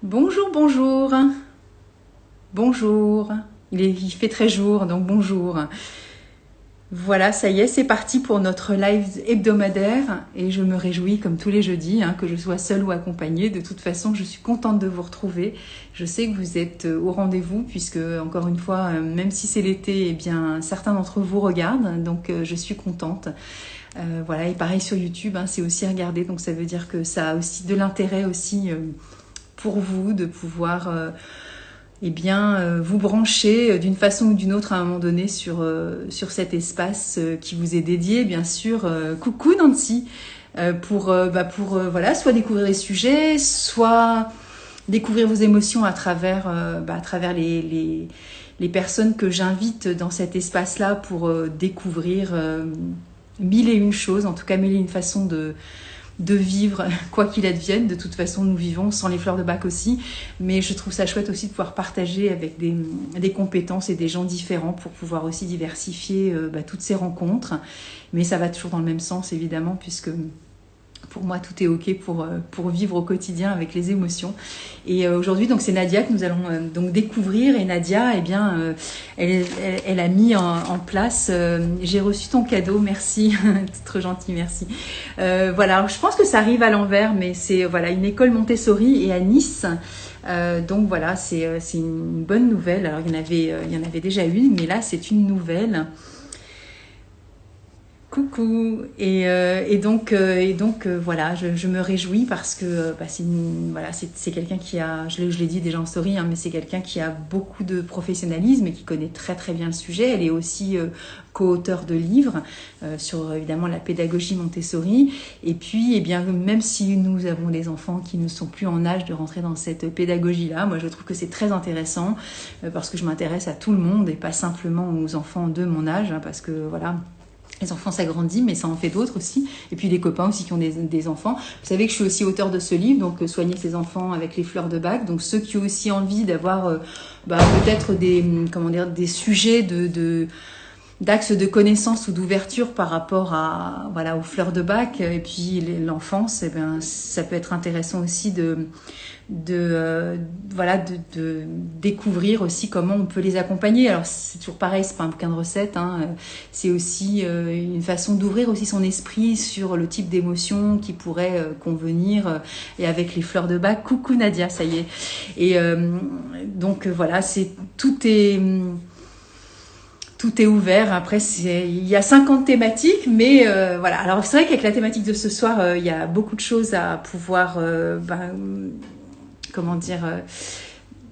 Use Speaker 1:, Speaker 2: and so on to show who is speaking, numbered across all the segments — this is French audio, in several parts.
Speaker 1: Bonjour, bonjour. Bonjour. Il fait très jour, donc bonjour. Voilà, ça y est, c'est parti pour notre live hebdomadaire et je me réjouis comme tous les jeudis, que je sois seule ou accompagnée. De toute façon, je suis contente de vous retrouver. Je sais que vous êtes au rendez-vous puisque, encore une fois, même si c'est l'été, eh bien, certains d'entre vous regardent, donc je suis contente. Voilà, et pareil sur YouTube, c'est aussi regardé, donc ça veut dire que ça a aussi de l'intérêt aussi pour vous de pouvoir vous brancher d'une façon ou d'une autre à un moment donné sur cet espace qui vous est dédié, bien sûr. Coucou Nancy, voilà, soit découvrir les sujets, soit découvrir vos émotions à travers les personnes que j'invite dans cet espace-là pour découvrir mille et une choses, en tout cas mille et une façons de vivre quoi qu'il advienne. De toute façon, nous vivons sans les fleurs de bac aussi, mais je trouve ça chouette aussi de pouvoir partager avec des compétences et des gens différents pour pouvoir aussi diversifier toutes ces rencontres. Mais ça va toujours dans le même sens, évidemment, puisque pour moi, tout est OK pour vivre au quotidien avec les émotions. Et aujourd'hui, donc c'est Nadia que nous allons donc découvrir. Et Nadia, elle a mis en place. J'ai reçu ton cadeau, merci, c'est trop gentil, merci. Voilà, alors, je pense que ça arrive à l'envers, mais c'est voilà une école Montessori et à Nice. Donc voilà, c'est une bonne nouvelle. Alors il y en avait déjà une, mais là c'est une nouvelle. Coucou voilà, je me réjouis parce que c'est quelqu'un qui a, je l'ai dit déjà en story, mais c'est quelqu'un qui a beaucoup de professionnalisme et qui connaît très très bien le sujet. Elle est aussi co-auteure de livres sur évidemment la pédagogie Montessori. Et puis même si nous avons des enfants qui ne sont plus en âge de rentrer dans cette pédagogie-là, moi je trouve que c'est très intéressant parce que je m'intéresse à tout le monde et pas simplement aux enfants de mon âge, parce que voilà. Les enfants, ça grandit, mais ça en fait d'autres aussi. Et puis des copains aussi qui ont des enfants. Vous savez que je suis aussi auteure de ce livre, donc Soigner ses enfants avec les fleurs de bac. Donc ceux qui ont aussi envie d'avoir peut-être des sujets d'axes de connaissance ou d'ouverture par rapport aux fleurs de bac et puis l'enfance, ça peut être intéressant aussi de découvrir aussi comment on peut les accompagner. Alors c'est toujours pareil, c'est pas un bouquin de recettes, c'est aussi une façon d'ouvrir aussi son esprit sur le type d'émotion qui pourrait convenir et avec les fleurs de bac. Coucou Nadia, ça y est. Et voilà, tout est ouvert. Après, il y a 50 thématiques, mais voilà. Alors c'est vrai qu'avec la thématique de ce soir, il y a beaucoup de choses à pouvoir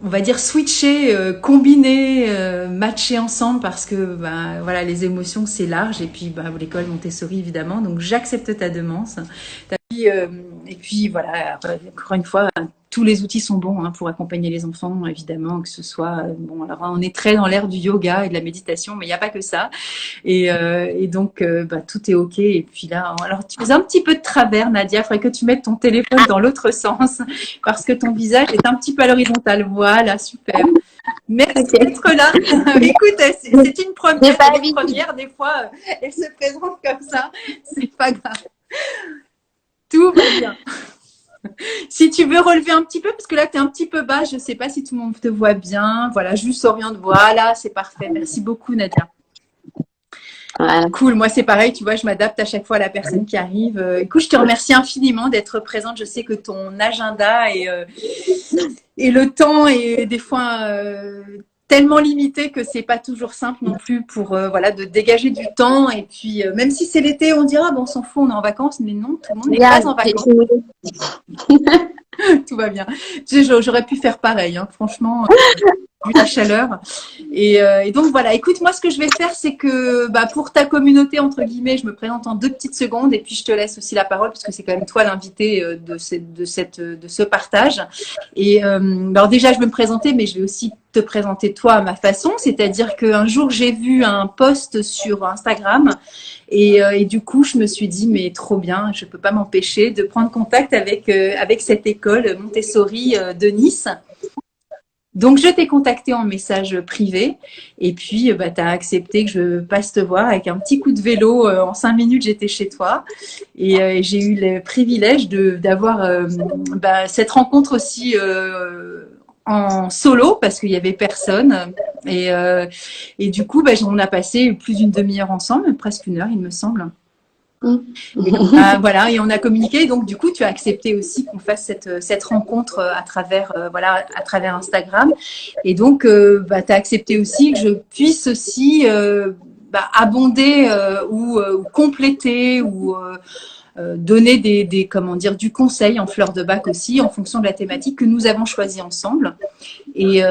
Speaker 1: on va dire switcher, combiner, matcher ensemble parce que voilà, les émotions c'est large et puis l'école Montessori évidemment. Donc j'accepte ta demande. Et puis voilà, encore une fois, tous les outils sont bons pour accompagner les enfants, évidemment, que ce soit alors on est très dans l'ère du yoga et de la méditation, mais il n'y a pas que ça. Et donc tout est ok. Et puis là, alors tu fais un petit peu de travers, Nadia. Il faudrait que tu mettes ton téléphone dans l'autre sens parce que ton visage est un petit peu à l'horizontale. Voilà, super. Merci d'être là. Écoute, c'est une première. Une première, des fois, elle se présente comme ça. C'est pas grave. Tout va bien. Si tu veux relever un petit peu, parce que là, tu es un petit peu bas, je ne sais pas si tout le monde te voit bien. Voilà, juste oriente. Voilà, c'est parfait. Merci beaucoup, Nadia. Voilà. Cool, moi c'est pareil, tu vois, je m'adapte à chaque fois à la personne qui arrive. Écoute, je te remercie infiniment d'être présente. Je sais que ton agenda et le temps est des fois tellement limité que c'est pas toujours simple non plus pour de dégager du temps. Et puis même si c'est l'été, on dira bon, on s'en fout, on est en vacances, mais non, tout le monde n'est pas en vacances. Tout va bien. J'aurais pu faire pareil, franchement. Vu la chaleur. Et donc voilà, écoute, moi ce que je vais faire, c'est que pour ta communauté, entre guillemets, je me présente en 2 petites secondes et puis je te laisse aussi la parole parce que c'est quand même toi l'invité de ce partage. Et alors déjà, je vais me présenter, mais je vais aussi te présenter toi à ma façon. C'est-à-dire qu'un jour, j'ai vu un post sur Instagram et du coup, je me suis dit, mais trop bien, je peux pas m'empêcher de prendre contact avec cette école Montessori de Nice. Donc, je t'ai contacté en message privé et puis tu as accepté que je passe te voir avec un petit coup de vélo. En 5 minutes, j'étais chez toi et j'ai eu le privilège d'avoir cette rencontre aussi en solo parce qu'il y avait personne et du coup, on a passé plus d'une demi-heure ensemble, presque 1 heure, il me semble. Et donc, voilà, et on a communiqué. Donc, du coup, tu as accepté aussi qu'on fasse cette rencontre à travers Instagram. Et donc, tu as accepté aussi que je puisse aussi abonder ou compléter ou donner du conseil en fleur de bac aussi en fonction de la thématique que nous avons choisie ensemble. Et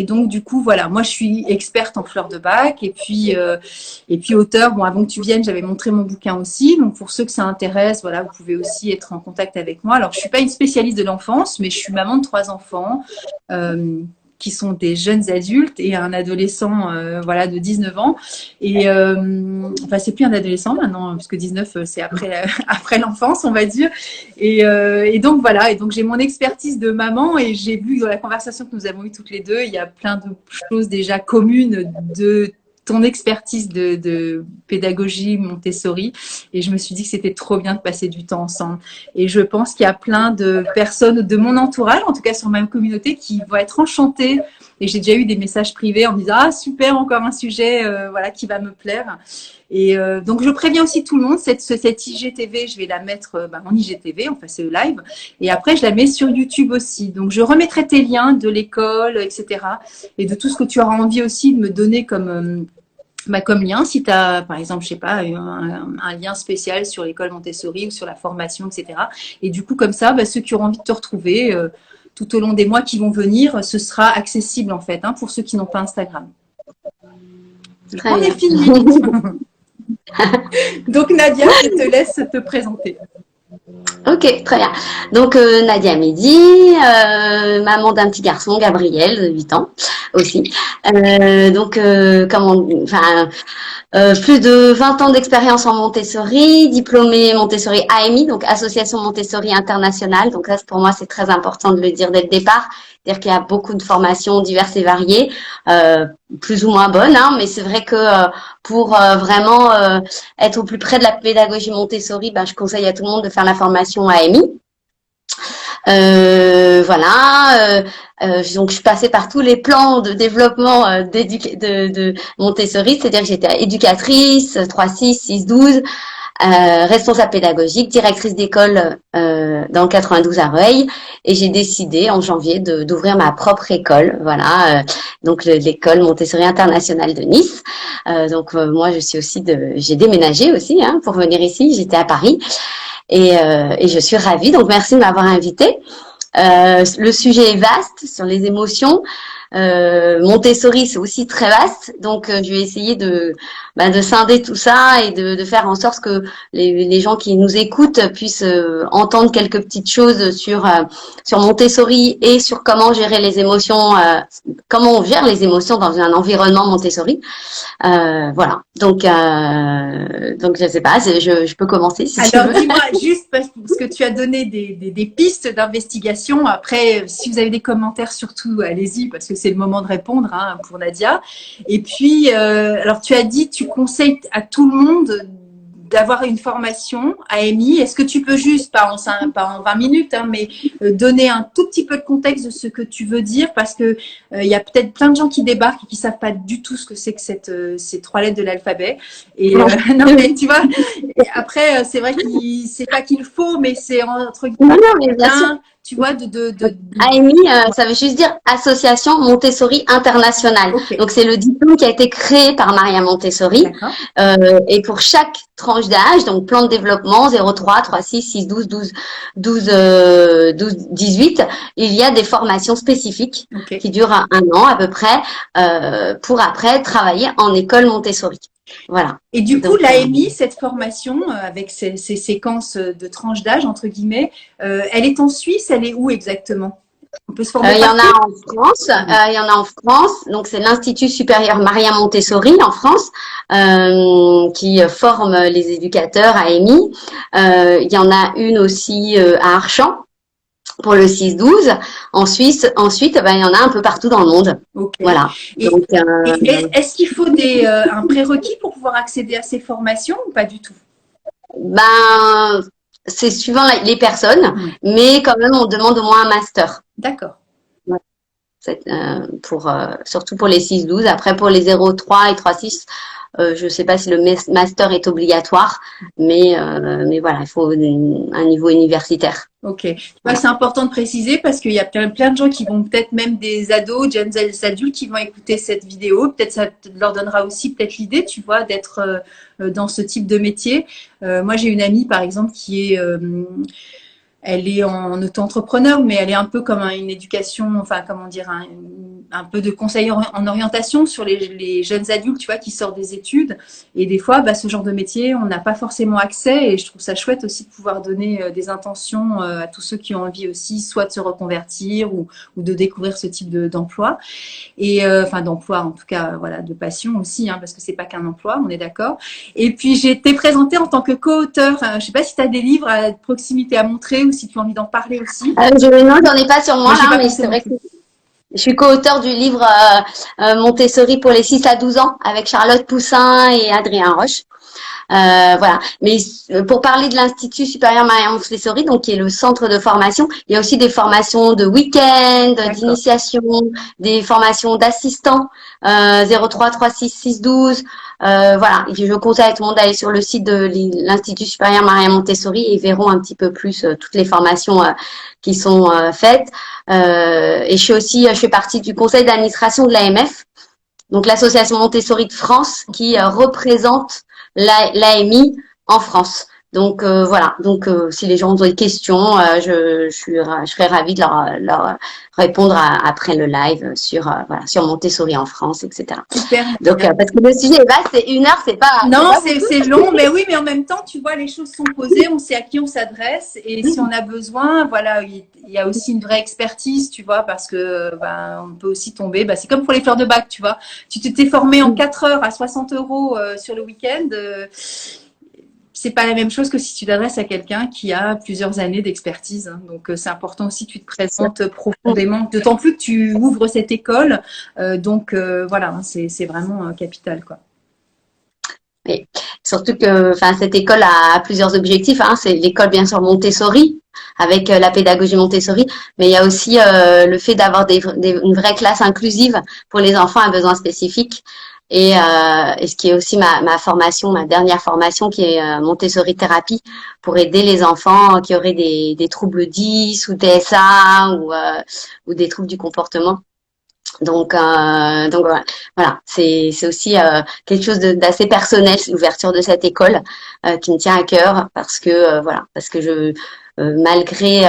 Speaker 1: donc du coup voilà, moi je suis experte en fleurs de bac et puis auteur. Bon, avant que tu viennes, j'avais montré mon bouquin aussi. Donc pour ceux que ça intéresse, voilà, vous pouvez aussi être en contact avec moi. Alors je suis pas une spécialiste de l'enfance, mais je suis maman de 3 enfants. Qui sont des jeunes adultes et un adolescent de 19 ans et c'est plus un adolescent maintenant puisque 19 c'est après l'enfance on va dire et donc voilà, et donc j'ai mon expertise de maman et j'ai vu dans la conversation que nous avons eue toutes les deux, il y a plein de choses déjà communes de ton expertise de pédagogie Montessori et je me suis dit que c'était trop bien de passer du temps ensemble. Et je pense qu'il y a plein de personnes de mon entourage, en tout cas sur ma communauté, qui vont être enchantées. Et j'ai déjà eu des messages privés en me disant « Ah super, encore un sujet qui va me plaire ». Et donc je préviens aussi tout le monde, cette IGTV, je vais la mettre en IGTV, enfin c'est le live, et après je la mets sur YouTube aussi. Donc je remettrai tes liens de l'école, etc. et de tout ce que tu auras envie aussi de me donner comme lien, si tu as, par exemple, je sais pas, un lien spécial sur l'école Montessori ou sur la formation, etc. Et du coup, comme ça, ceux qui auront envie de te retrouver tout au long des mois qui vont venir, ce sera accessible en fait, pour ceux qui n'ont pas Instagram. On est fini. Donc Nadia, je te laisse te présenter.
Speaker 2: Ok, très bien. Donc Nadia Mehdi, maman d'un petit garçon, Gabriel, de 8 ans aussi. Plus de 20 ans d'expérience en Montessori, diplômée Montessori AMI, donc Association Montessori Internationale. Donc là, pour moi, c'est très important de le dire dès le départ. C'est-à-dire qu'il y a beaucoup de formations diverses et variées, plus ou moins bonnes, mais c'est vrai que pour vraiment être au plus près de la pédagogie Montessori, je conseille à tout le monde de faire la formation AMI. Donc je suis passée par tous les plans de développement de Montessori, c'est-à-dire que j'étais éducatrice 3-6, 6-12, responsable pédagogique, directrice d'école dans le 92 à Rueil, et j'ai décidé en janvier d'ouvrir ma propre école, donc l'école Montessori Internationale de Nice. Moi je suis aussi j'ai déménagé aussi pour venir ici, j'étais à Paris. Et je suis ravie, donc merci de m'avoir invitée. Le sujet est vaste sur les émotions. Montessori, c'est aussi très vaste, donc je vais essayer de scinder tout ça et de faire en sorte que les gens qui nous écoutent puissent entendre quelques petites choses sur Montessori et sur comment gérer les émotions, comment on gère les émotions dans un environnement Montessori. Donc je sais pas, je peux commencer si tu veux.
Speaker 1: Alors dis-moi juste parce que tu as donné des pistes d'investigation. Après, si vous avez des commentaires, surtout allez-y parce que c'est le moment de répondre pour Nadia. Et puis, alors tu as dit, tu conseilles à tout le monde d'avoir une formation AMI. Est-ce que tu peux juste, pas en 20 minutes, mais donner un tout petit peu de contexte de ce que tu veux dire parce que il y a peut-être plein de gens qui débarquent et qui savent pas du tout ce que c'est que ces 3 lettres de l'alphabet. Et non, mais tu vois. Et après, c'est vrai c'est pas qu'il faut, mais c'est entre guillemets. Tu vois,
Speaker 2: AMI, ça veut juste dire Association Montessori Internationale. Okay. Donc, c'est le diplôme qui a été créé par Maria Montessori. Et pour chaque tranche d'âge, donc plan de développement 0,3, 3,6, 6, 12, 18, il y a des formations spécifiques qui durent 1 an à peu près pour après travailler en école Montessori. Voilà.
Speaker 1: Et du coup, l'AMI, cette formation avec ces séquences de tranches d'âge, entre guillemets, elle est en Suisse, elle est où exactement?
Speaker 2: On peut se former il y en a en France, il y en a en France. Donc, c'est l'Institut supérieur Maria Montessori en France qui forme les éducateurs AMI. Il y en a une aussi à Archamps. pour le 6-12. Ensuite, ben, il y en a un peu partout dans le monde.
Speaker 1: Ok.
Speaker 2: Voilà.
Speaker 1: Et,
Speaker 2: Donc,
Speaker 1: est-ce qu'il faut un prérequis pour pouvoir accéder à ces formations ou pas du tout?
Speaker 2: ben, c'est suivant les personnes, mais quand même, on demande au moins un master.
Speaker 1: D'accord.
Speaker 2: Surtout pour les 6-12. Après, pour les 0-3 et 3-6, je ne sais pas si le master est obligatoire, mais voilà, il faut un niveau universitaire.
Speaker 1: Ok. C'est important de préciser parce qu'il y a plein de gens qui vont peut-être, même des ados, jeunes adultes qui vont écouter cette vidéo. Peut-être ça leur donnera aussi peut-être l'idée, tu vois, d'être dans ce type de métier. Moi, j'ai une amie, par exemple, elle est en auto-entrepreneur, mais elle est un peu comme une éducation, enfin, comment dire, un peu de conseil en orientation sur les jeunes adultes, tu vois, qui sortent des études. Et des fois, ce genre de métier, on n'a pas forcément accès. Et je trouve ça chouette aussi de pouvoir donner des intentions à tous ceux qui ont envie aussi, soit de se reconvertir ou de découvrir ce type d'emploi. Et enfin d'emploi, en tout cas, voilà, de passion aussi, hein, parce que c'est pas qu'un emploi, on est d'accord. Et puis j'ai été présentée en tant que co-auteur. Je sais pas si tu as des livres à proximité à montrer ou si tu as envie d'en parler aussi.
Speaker 2: Non, j'en ai pas sur moi là, mais c'est vrai que je suis co-auteur du livre Montessori pour les 6 à 12 ans avec Charlotte Poussin et Adrien Roche. Voilà. Mais pour parler de l'Institut supérieur Maria Montessori, donc qui est le centre de formation, il y a aussi des formations de week-end, d'initiation, des formations d'assistants 03, 36, 6, 12. Voilà. Et je conseille à tout le monde d'aller sur le site de l'Institut supérieur Maria Montessori et ils verront un petit peu plus toutes les formations qui sont faites. Et je fais partie du conseil d'administration de l'AMF, donc l'association Montessori de France, qui représente l'AMI en France. Donc voilà. Donc si les gens ont des questions, je serais ravie de leur répondre après le live sur Montessori en France, etc.
Speaker 1: Super.
Speaker 2: Donc parce que le sujet est vaste, c'est 1 heure, c'est pas.
Speaker 1: Non, c'est long, mais oui, mais en même temps, tu vois, les choses sont posées, on sait à qui on s'adresse, et si on a besoin, voilà, il y a aussi une vraie expertise, tu vois, parce que on peut aussi tomber. C'est comme pour les fleurs de bac, tu vois. Tu t'es formé en 4 heures à 60 € sur le week-end. C'est pas la même chose que si tu t'adresses à quelqu'un qui a plusieurs années d'expertise. Hein. Donc, c'est important aussi que tu te présentes profondément, d'autant plus que tu ouvres cette école. Donc, voilà, hein, c'est vraiment capital, quoi.
Speaker 2: Et surtout que, cette école a plusieurs objectifs. Hein. C'est l'école bien sûr Montessori avec la pédagogie Montessori, mais il y a aussi le fait d'avoir une vraie classe inclusive pour les enfants à besoins spécifiques. Et ce qui est aussi ma dernière formation, qui est Montessori thérapie, pour aider les enfants qui auraient des troubles 10 ou TSA ou des troubles du comportement. Donc voilà, c'est aussi quelque chose d'assez personnel, l'ouverture de cette école qui me tient à cœur parce que malgré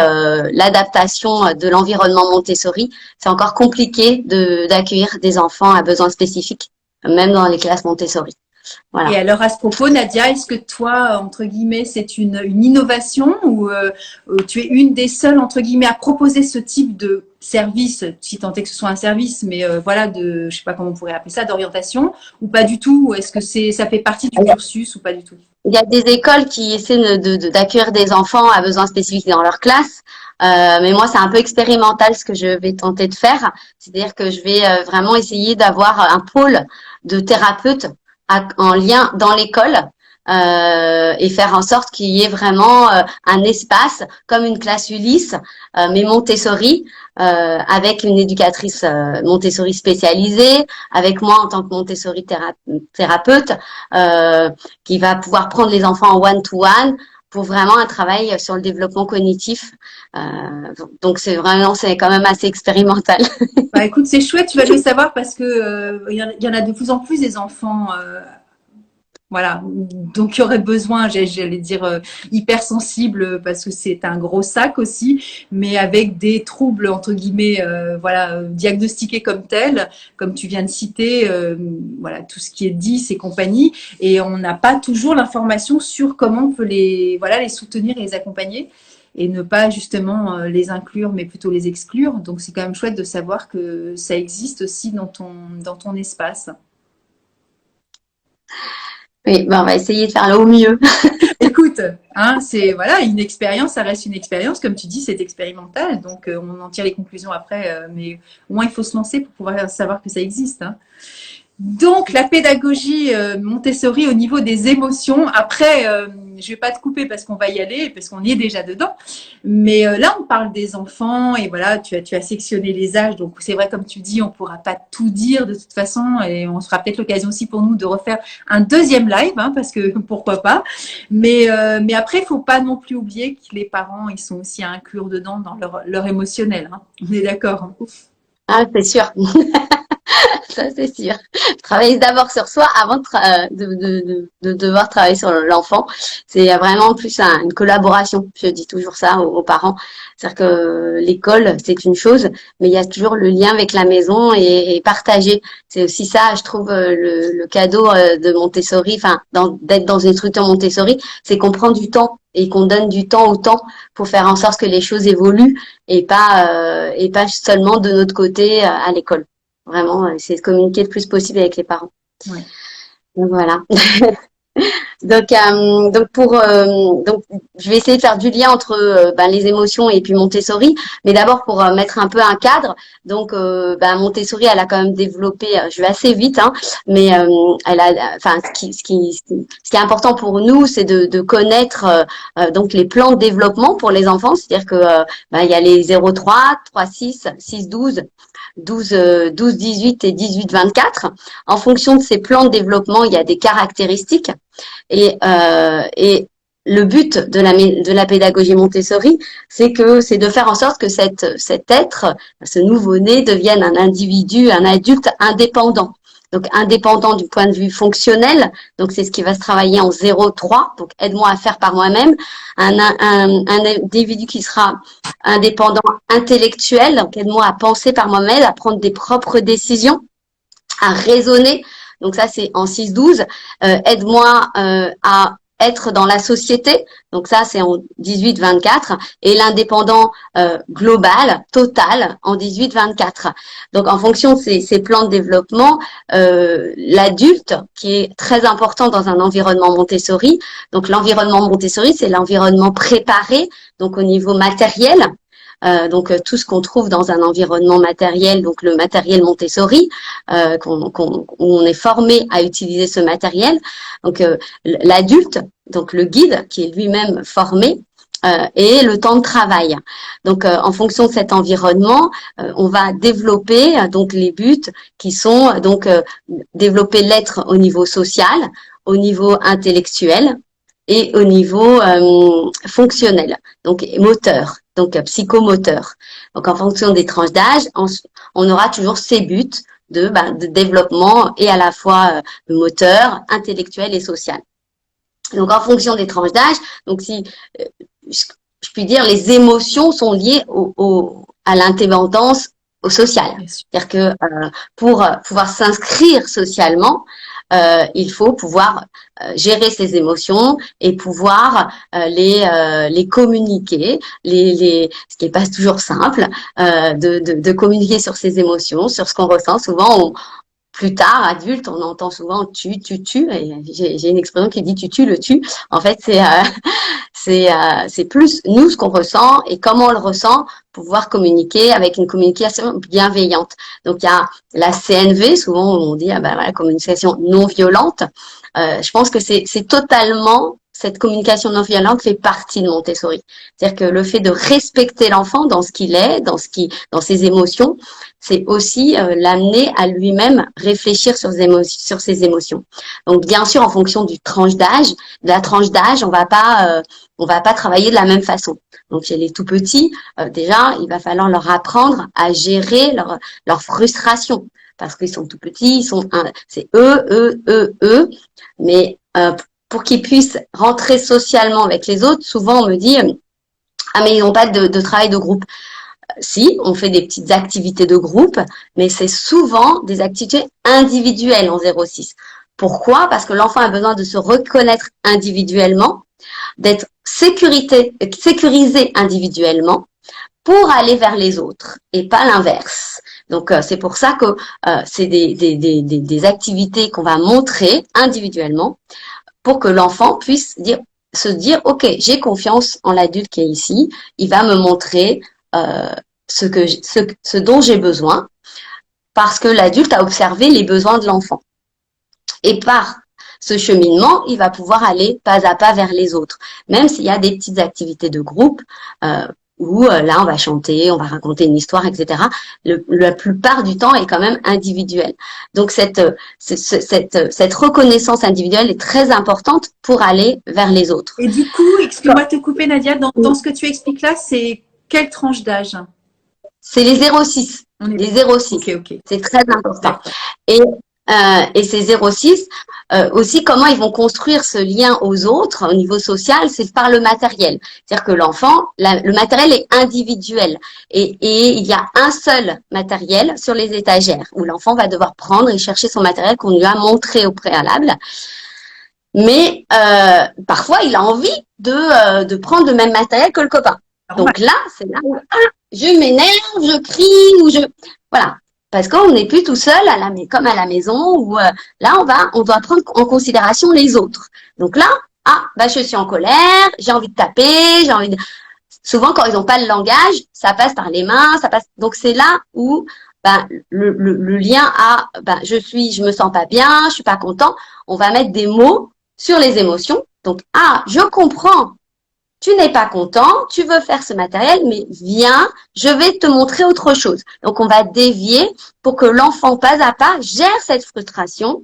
Speaker 2: l'adaptation de l'environnement Montessori, c'est encore compliqué d'accueillir des enfants à besoins spécifiques, même dans les classes Montessori. Voilà.
Speaker 1: Et alors, à ce propos, Nadia, est-ce que toi, entre guillemets, c'est une innovation ou tu es une des seules, entre guillemets, à proposer ce type de service, si tant est que ce soit un service, mais voilà, je sais pas comment on pourrait appeler ça, d'orientation, ou pas du tout? Ou est-ce que ça fait partie du cursus ou pas du tout?
Speaker 2: Il y a des écoles qui essaient d'accueillir des enfants à besoins spécifiques dans leur classe. Mais moi, c'est un peu expérimental ce que je vais tenter de faire. C'est-à-dire que je vais vraiment essayer d'avoir un pôle de thérapeutes en lien dans l'école et faire en sorte qu'il y ait vraiment un espace comme une classe Ulysse, mais Montessori, avec une éducatrice Montessori spécialisée, avec moi en tant que Montessori thérapeute, qui va pouvoir prendre les enfants en one-to-one pour vraiment un travail sur le développement cognitif. Donc c'est quand même assez expérimental.
Speaker 1: Écoute, c'est chouette, tu vas le savoir parce que il y en a de plus en plus des enfants. Voilà, donc il y aurait besoin, j'allais dire hypersensible parce que c'est un gros sac aussi, mais avec des troubles entre guillemets, diagnostiqués comme tels, comme tu viens de citer, voilà tout ce qui est 10 et compagnie, et on n'a pas toujours l'information sur comment on peut les soutenir et les accompagner et ne pas justement les inclure, mais plutôt les exclure. Donc c'est quand même chouette de savoir que ça existe aussi dans ton espace.
Speaker 2: Oui, on va essayer de faire au mieux.
Speaker 1: Écoute, écoute, hein, c'est voilà, une expérience, ça reste une expérience, comme tu dis, c'est expérimental, donc on en tire les conclusions après, mais au moins il faut se lancer pour pouvoir savoir que ça existe. Hein. Donc, la pédagogie Montessori au niveau des émotions. Après, je vais pas te couper parce qu'on va y aller, parce qu'on y est déjà dedans. Mais là, on parle des enfants et voilà, tu as sectionné les âges. Donc, c'est vrai, comme tu dis, on pourra pas tout dire de toute façon et on sera peut-être l'occasion aussi pour nous de refaire un deuxième live, hein, parce que pourquoi pas. Mais après, il faut pas non plus oublier que les parents, ils sont aussi à inclure dedans dans leur émotionnel. Hein. On est d'accord. Hein.
Speaker 2: Ah, c'est sûr. Ça, c'est sûr. Travailler d'abord sur soi avant de devoir travailler sur l'enfant. C'est vraiment plus une collaboration. Je dis toujours ça aux parents. C'est-à-dire que l'école, c'est une chose, mais il y a toujours le lien avec la maison et partager. C'est aussi ça, je trouve, le cadeau de Montessori, enfin, d'être dans une structure Montessori, c'est qu'on prend du temps et qu'on donne du temps au temps pour faire en sorte que les choses évoluent et pas seulement de notre côté à l'école. Vraiment, c'est de communiquer le plus possible avec les parents.
Speaker 1: Ouais.
Speaker 2: Donc voilà. Donc je vais essayer de faire du lien entre les émotions et puis Montessori, mais d'abord pour mettre un peu un cadre. Donc Montessori, elle a quand même développé, je vais assez vite, hein, mais elle a, enfin ce qui est important pour nous, c'est de connaître donc les plans de développement pour les enfants, c'est-à-dire que il y a les 0,3, 3,6, 6,12, 12,18 et 18,24. En fonction de ces plans de développement, il y a des caractéristiques. Et le but de la pédagogie Montessori, c'est de faire en sorte que cet être, ce nouveau-né, devienne un individu, un adulte indépendant. Donc indépendant du point de vue fonctionnel. Donc c'est ce qui va se travailler en 0,3. Donc aide-moi à faire par moi-même. Un individu qui sera indépendant intellectuel. Donc aide-moi à penser par moi-même, à prendre des propres décisions, à raisonner. Donc ça, c'est en 6-12. Aide-moi à être dans la société. Donc ça, c'est en 18-24. Et l'indépendant global, total, en 18-24. Donc en fonction de ces plans de développement, l'adulte, qui est très important dans un environnement Montessori. Donc l'environnement Montessori, c'est l'environnement préparé, donc au niveau matériel. Donc tout ce qu'on trouve dans un environnement matériel, donc le matériel Montessori, où on est formé à utiliser ce matériel. Donc l'adulte, donc le guide qui est lui-même formé, et le temps de travail. Donc en fonction de cet environnement, on va développer donc les buts qui sont donc développer l'être au niveau social, au niveau intellectuel et au niveau fonctionnel, donc moteur, donc psychomoteur. Donc en fonction des tranches d'âge, on aura toujours ces buts de développement et à la fois moteur, intellectuel et social. Donc en fonction des tranches d'âge, donc si je puis dire, les émotions sont liées à l'indépendance au social. C'est-à-dire que pour pouvoir s'inscrire socialement, il faut pouvoir gérer ses émotions et pouvoir les communiquer, ce qui n'est pas toujours simple, de communiquer sur ses émotions, sur ce qu'on ressent. Souvent, plus tard, adulte, on entend souvent tu, et j'ai une expression qui dit tu tues le tu. En fait, c'est plus nous ce qu'on ressent et comment on le ressent pour pouvoir communiquer avec une communication bienveillante. Donc il y a la CNV, souvent on dit la communication non violente. Je pense que c'est totalement cette communication non violente fait partie de Montessori. C'est-à-dire que le fait de respecter l'enfant dans ce qu'il est, dans ses émotions, c'est aussi l'amener à lui-même réfléchir sur ses émotions. Donc bien sûr, en fonction de la tranche d'âge, on va pas travailler de la même façon. Donc chez les tout petits, déjà, il va falloir leur apprendre à gérer leur frustration parce qu'ils sont tout petits, c'est eux, mais pour qu'ils puissent rentrer socialement avec les autres, souvent on me dit mais ils n'ont pas de travail de groupe. Si, on fait des petites activités de groupe, mais c'est souvent des activités individuelles en 0,6. Pourquoi? Parce que l'enfant a besoin de se reconnaître individuellement, d'être sécurisé individuellement pour aller vers les autres et pas l'inverse. Donc c'est pour ça que c'est des activités qu'on va montrer individuellement pour que l'enfant puisse dire se dire, OK, j'ai confiance en l'adulte qui est ici, il va me montrer ce dont j'ai besoin, parce que l'adulte a observé les besoins de l'enfant. Et par ce cheminement, il va pouvoir aller pas à pas vers les autres. Même s'il y a des petites activités de groupe où là, on va chanter, on va raconter une histoire, etc. La plupart du temps est quand même individuel. Donc, cette reconnaissance individuelle est très importante pour aller vers les autres.
Speaker 1: Et du coup, excuse-moi de te couper, Nadia, dans ce que tu expliques là, c'est quelle tranche d'âge?
Speaker 2: C'est les 0,6. Les 0,6.
Speaker 1: Okay.
Speaker 2: C'est très important. Et ces 0,6, aussi comment ils vont construire ce lien aux autres au niveau social, c'est par le matériel. C'est-à-dire que l'enfant, le matériel est individuel et il y a un seul matériel sur les étagères où l'enfant va devoir prendre et chercher son matériel qu'on lui a montré au préalable. Mais parfois, il a envie de prendre le même matériel que le copain. Donc là, c'est là où je m'énerve, je crie ou voilà. Parce qu'on n'est plus tout seul comme à la maison où là on doit prendre en considération les autres. Donc là, je suis en colère, j'ai envie de taper, souvent quand ils n'ont pas le langage, ça passe par les mains, ça passe. Donc c'est là où le lien je me sens pas bien, je suis pas content. On va mettre des mots sur les émotions. Donc je comprends. Tu n'es pas content, tu veux faire ce matériel, mais viens, je vais te montrer autre chose. Donc, on va dévier pour que l'enfant, pas à pas, gère cette frustration,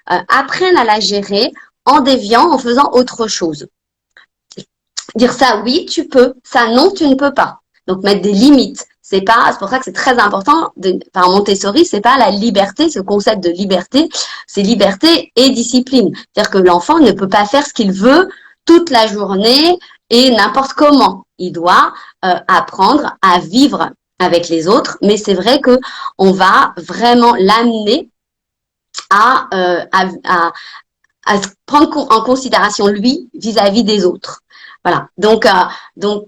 Speaker 2: apprenne à la gérer en déviant, en faisant autre chose. Dire ça, oui, tu peux. Ça, non, tu ne peux pas. Donc, mettre des limites. C'est pour ça que c'est très important. Par Montessori, c'est pas la liberté, ce concept de liberté, c'est liberté et discipline. C'est-à-dire que l'enfant ne peut pas faire ce qu'il veut toute la journée, et n'importe comment. Il doit apprendre à vivre avec les autres, mais c'est vrai que on va vraiment l'amener à prendre en considération lui vis-à-vis des autres. Voilà. Donc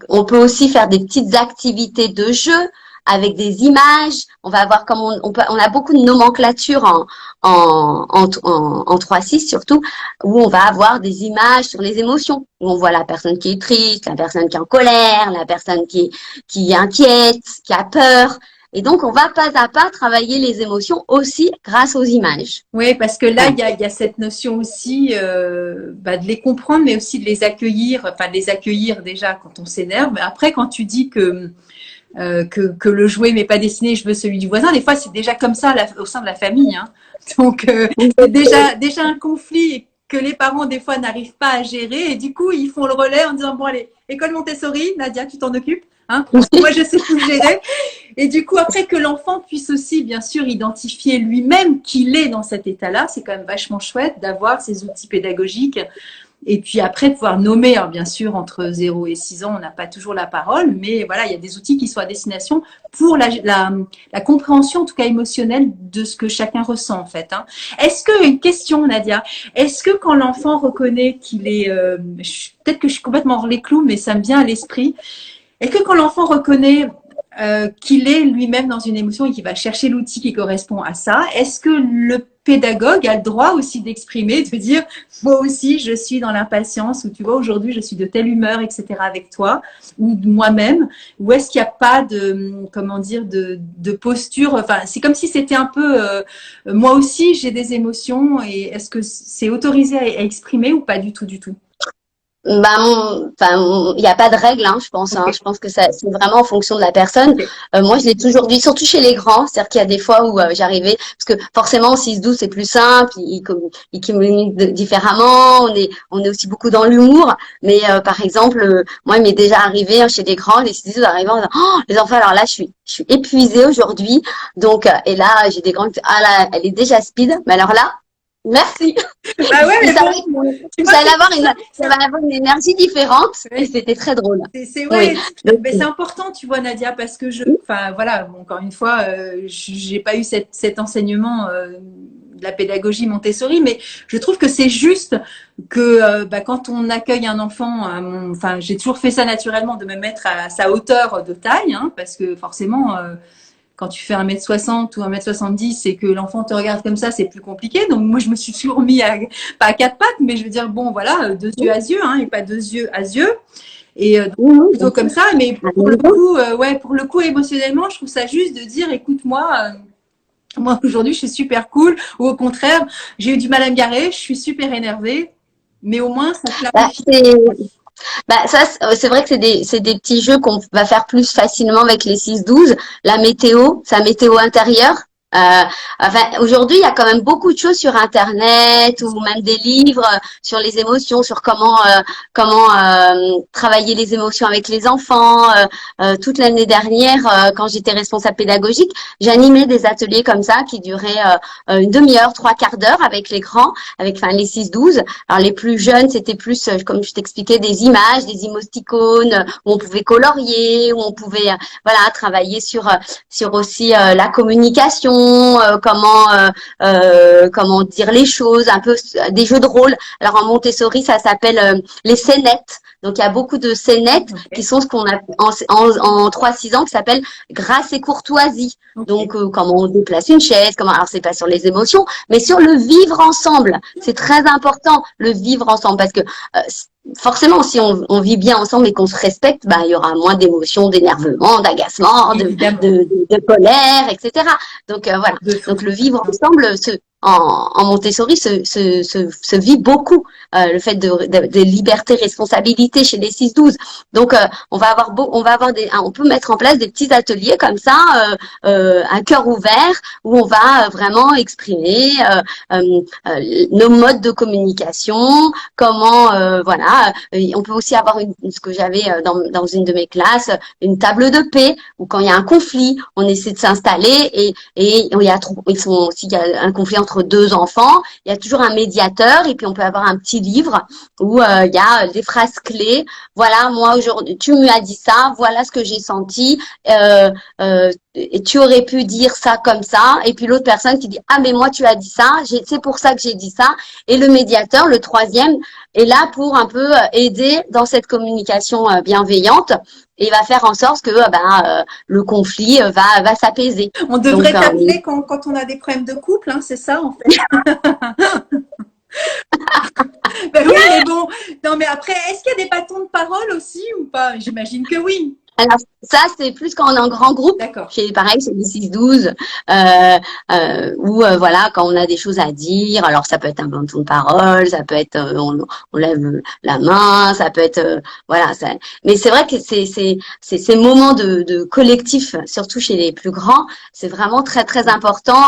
Speaker 2: on peut aussi faire des petites activités de jeu avec des images. On va avoir comme on a beaucoup de nomenclature en 3-6 surtout, où on va avoir des images sur les émotions, où on voit la personne qui est triste, la personne qui est en colère, la personne qui est inquiète, qui a peur. Et donc, on va pas à pas travailler les émotions aussi grâce aux images.
Speaker 1: Oui, parce que là, il y a cette notion aussi de les comprendre, mais aussi de les accueillir. Enfin, de les accueillir déjà quand on s'énerve. Mais après, quand tu dis que le jouet m'est pas destiné, je veux celui du voisin, des fois, c'est déjà comme ça au sein de la famille. Hein. Donc, c'est déjà un conflit que les parents, des fois, n'arrivent pas à gérer. Et du coup, ils font le relais en disant, bon, allez, école Montessori, Nadia, tu t'en occupes. Hein, moi, je sais tout gérer. Et du coup, après que l'enfant puisse aussi, bien sûr, identifier lui-même qu'il est dans cet état-là, c'est quand même vachement chouette d'avoir ces outils pédagogiques. Et puis après, pouvoir nommer, alors bien sûr, entre 0 et 6 ans, on n'a pas toujours la parole, mais voilà, il y a des outils qui sont à destination pour la compréhension, en tout cas émotionnelle, de ce que chacun ressent, en fait. Hein. Est-ce que, une question, Nadia, est-ce que quand l'enfant reconnaît qu'il est, peut-être que je suis complètement hors les clous, mais ça me vient à l'esprit, est-ce que quand l'enfant reconnaît qu'il est lui-même dans une émotion et qu'il va chercher l'outil qui correspond à ça, est-ce que le pédagogue a le droit aussi d'exprimer, de dire moi aussi je suis dans l'impatience, ou tu vois aujourd'hui je suis de telle humeur, etc. avec toi, ou de moi-même, ou est-ce qu'il n'y a pas de posture, enfin c'est comme si c'était un peu moi aussi j'ai des émotions, et est-ce que c'est autorisé à exprimer ou pas du tout du tout?
Speaker 2: Il n'y a pas de règle, hein, je pense. Okay. Hein. Je pense que c'est vraiment en fonction de la personne. Okay. Moi, je l'ai toujours dit, surtout chez les grands. C'est-à-dire qu'il y a des fois où j'arrivais, parce que forcément, en 6-12, c'est plus simple. Ils communiquent différemment. On est aussi beaucoup dans l'humour. Mais par exemple, moi, il m'est déjà arrivé chez des grands, les 6-12 arrivant en disant, oh, les enfants, alors là, je suis épuisée aujourd'hui. Donc, et là, j'ai des grands qui disent, ah là, elle est déjà speed. Mais alors là, merci.
Speaker 1: Bah ouais, mais
Speaker 2: ça va avoir une énergie différente, et c'était très drôle.
Speaker 1: C'est important, tu vois, Nadia, parce que voilà, encore une fois, j'ai pas eu cet enseignement de la pédagogie Montessori, mais je trouve que c'est juste que quand on accueille un enfant, j'ai toujours fait ça naturellement, de me mettre à sa hauteur de taille, hein, parce que forcément quand tu fais 1m60 ou 1m70 et que l'enfant te regarde comme ça, c'est plus compliqué. Donc moi, je me suis toujours mis pas à quatre pattes, mais je veux dire, bon, voilà, deux yeux à yeux, hein, et pas deux yeux à yeux. Et plutôt comme ça. Mais pour le coup, émotionnellement, je trouve ça juste de dire, écoute, moi aujourd'hui, je suis super cool. Ou au contraire, j'ai eu du mal à me garer, je suis super énervée. Mais au moins, ça clarifie.
Speaker 2: Ça, c'est vrai que c'est des petits jeux qu'on va faire plus facilement avec les 6-12. La météo, sa météo intérieure. Enfin, aujourd'hui, il y a quand même beaucoup de choses sur Internet ou même des livres sur les émotions, sur comment travailler les émotions avec les enfants. Toute l'année dernière, quand j'étais responsable pédagogique, j'animais des ateliers comme ça qui duraient une demi-heure, trois quarts d'heure avec les grands, avec les 6-12. Alors les plus jeunes, c'était plus, comme je t'expliquais, des images, des émoticônes où on pouvait colorier, où on pouvait travailler sur aussi la communication. Comment dire les choses, un peu des jeux de rôle. Alors en Montessori, ça s'appelle les scénettes. Donc il y a beaucoup de scénettes qui sont ce qu'on a en 3-6 ans qui s'appelle grâce et courtoisie. Donc comment on déplace une chaise, alors c'est pas sur les émotions, mais sur le vivre ensemble. C'est très important le vivre ensemble parce que forcément, si on vit bien ensemble et qu'on se respecte, il y aura moins d'émotions, d'énervement, d'agacement, de colère, etc. Donc voilà. Donc le vivre ensemble, en Montessori, se vit beaucoup. Le fait de liberté, responsabilité chez les 6-12. Donc on peut mettre en place des petits ateliers comme ça, un cœur ouvert, où on va vraiment exprimer nos modes de communication, comment on peut aussi avoir ce que j'avais dans une de mes classes, une table de paix où quand il y a un conflit, on essaie de s'installer et il y a un conflit entre deux enfants, il y a toujours un médiateur et puis on peut avoir un petit livre où il y a des phrases clés. Voilà, moi aujourd'hui, tu m'as dit ça, voilà ce que j'ai senti. Et tu aurais pu dire ça comme ça, et puis l'autre personne qui dit ah mais moi tu as dit ça, c'est pour ça que j'ai dit ça, et le médiateur, le troisième, est là pour un peu aider dans cette communication bienveillante et va faire en sorte que le conflit va s'apaiser.
Speaker 1: On devrait t'appeler quand on a des problèmes de couple, hein, c'est ça en fait. Oui, mais bon, non mais après, est-ce qu'il y a des bâtons de parole aussi ou pas? J'imagine que oui.
Speaker 2: Alors ça, c'est plus quand on est en grand groupe. Pareil, c'est les 6-12, où quand on a des choses à dire. Alors ça peut être un bâton de parole, ça peut être on lève la main, ça peut être mais c'est vrai que ces moments de collectif, surtout chez les plus grands, c'est vraiment très très important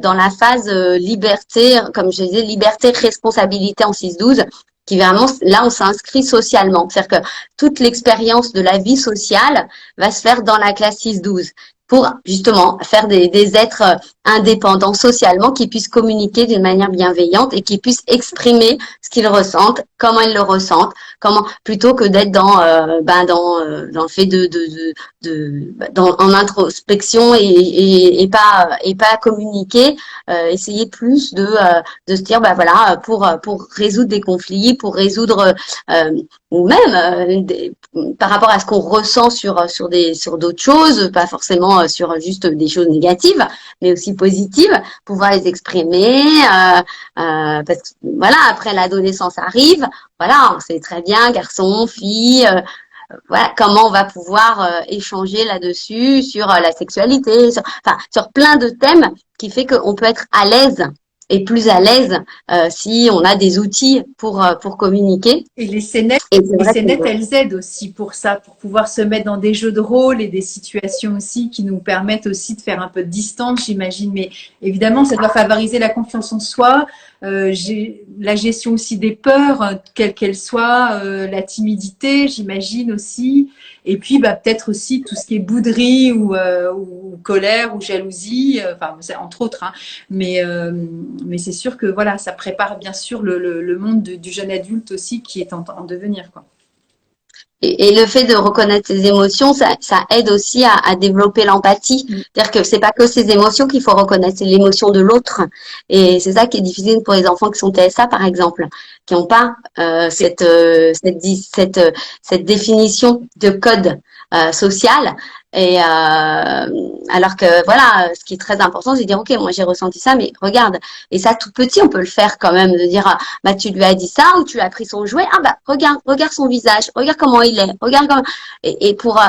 Speaker 2: dans la phase liberté, comme je disais, liberté, responsabilité en 6-12. Qui vraiment, là, on s'inscrit socialement. C'est-à-dire que toute l'expérience de la vie sociale va se faire dans la classe 6-12 pour justement faire des êtres indépendants socialement qui puissent communiquer d'une manière bienveillante et qui puissent exprimer ce qu'ils ressentent, comment ils le ressentent, plutôt que d'être dans le fait en introspection et pas communiquer, essayer plus de se dire pour résoudre des conflits, pour résoudre ou même par rapport à ce qu'on ressent sur d'autres choses, pas forcément sur juste des choses négatives, mais aussi positives, pouvoir les exprimer, parce que après l'adolescence arrive, on sait très bien, garçon, fille, comment on va pouvoir échanger là-dessus, sur la sexualité, sur plein de thèmes qui fait qu'on peut être à l'aise et plus à l'aise si on a des outils pour communiquer.
Speaker 1: Et les scénettes, elles aident aussi pour ça, pour pouvoir se mettre dans des jeux de rôle et des situations aussi qui nous permettent aussi de faire un peu de distance, j'imagine. Mais évidemment, ça doit favoriser la confiance en soi, la gestion aussi des peurs, quelles qu'elles soient, la timidité, j'imagine aussi. Et puis, peut-être aussi tout ce qui est bouderie ou colère ou jalousie, entre autres. Hein. Mais c'est sûr que ça prépare bien sûr le monde du jeune adulte aussi qui est en devenir, quoi.
Speaker 2: Et le fait de reconnaître ses émotions, ça aide aussi à développer l'empathie. C'est-à-dire que c'est pas que ses émotions qu'il faut reconnaître, c'est l'émotion de l'autre. Et c'est ça qui est difficile pour les enfants qui sont TSA, par exemple, qui n'ont pas cette définition de code social. Et alors que voilà, ce qui est très important, c'est de dire ok, moi j'ai ressenti ça, mais regarde. Et ça, tout petit, on peut le faire quand même, de dire bah tu lui as dit ça ou tu lui as pris son jouet, ah bah regarde son visage, regarde comment il est, regarde comment. Et pour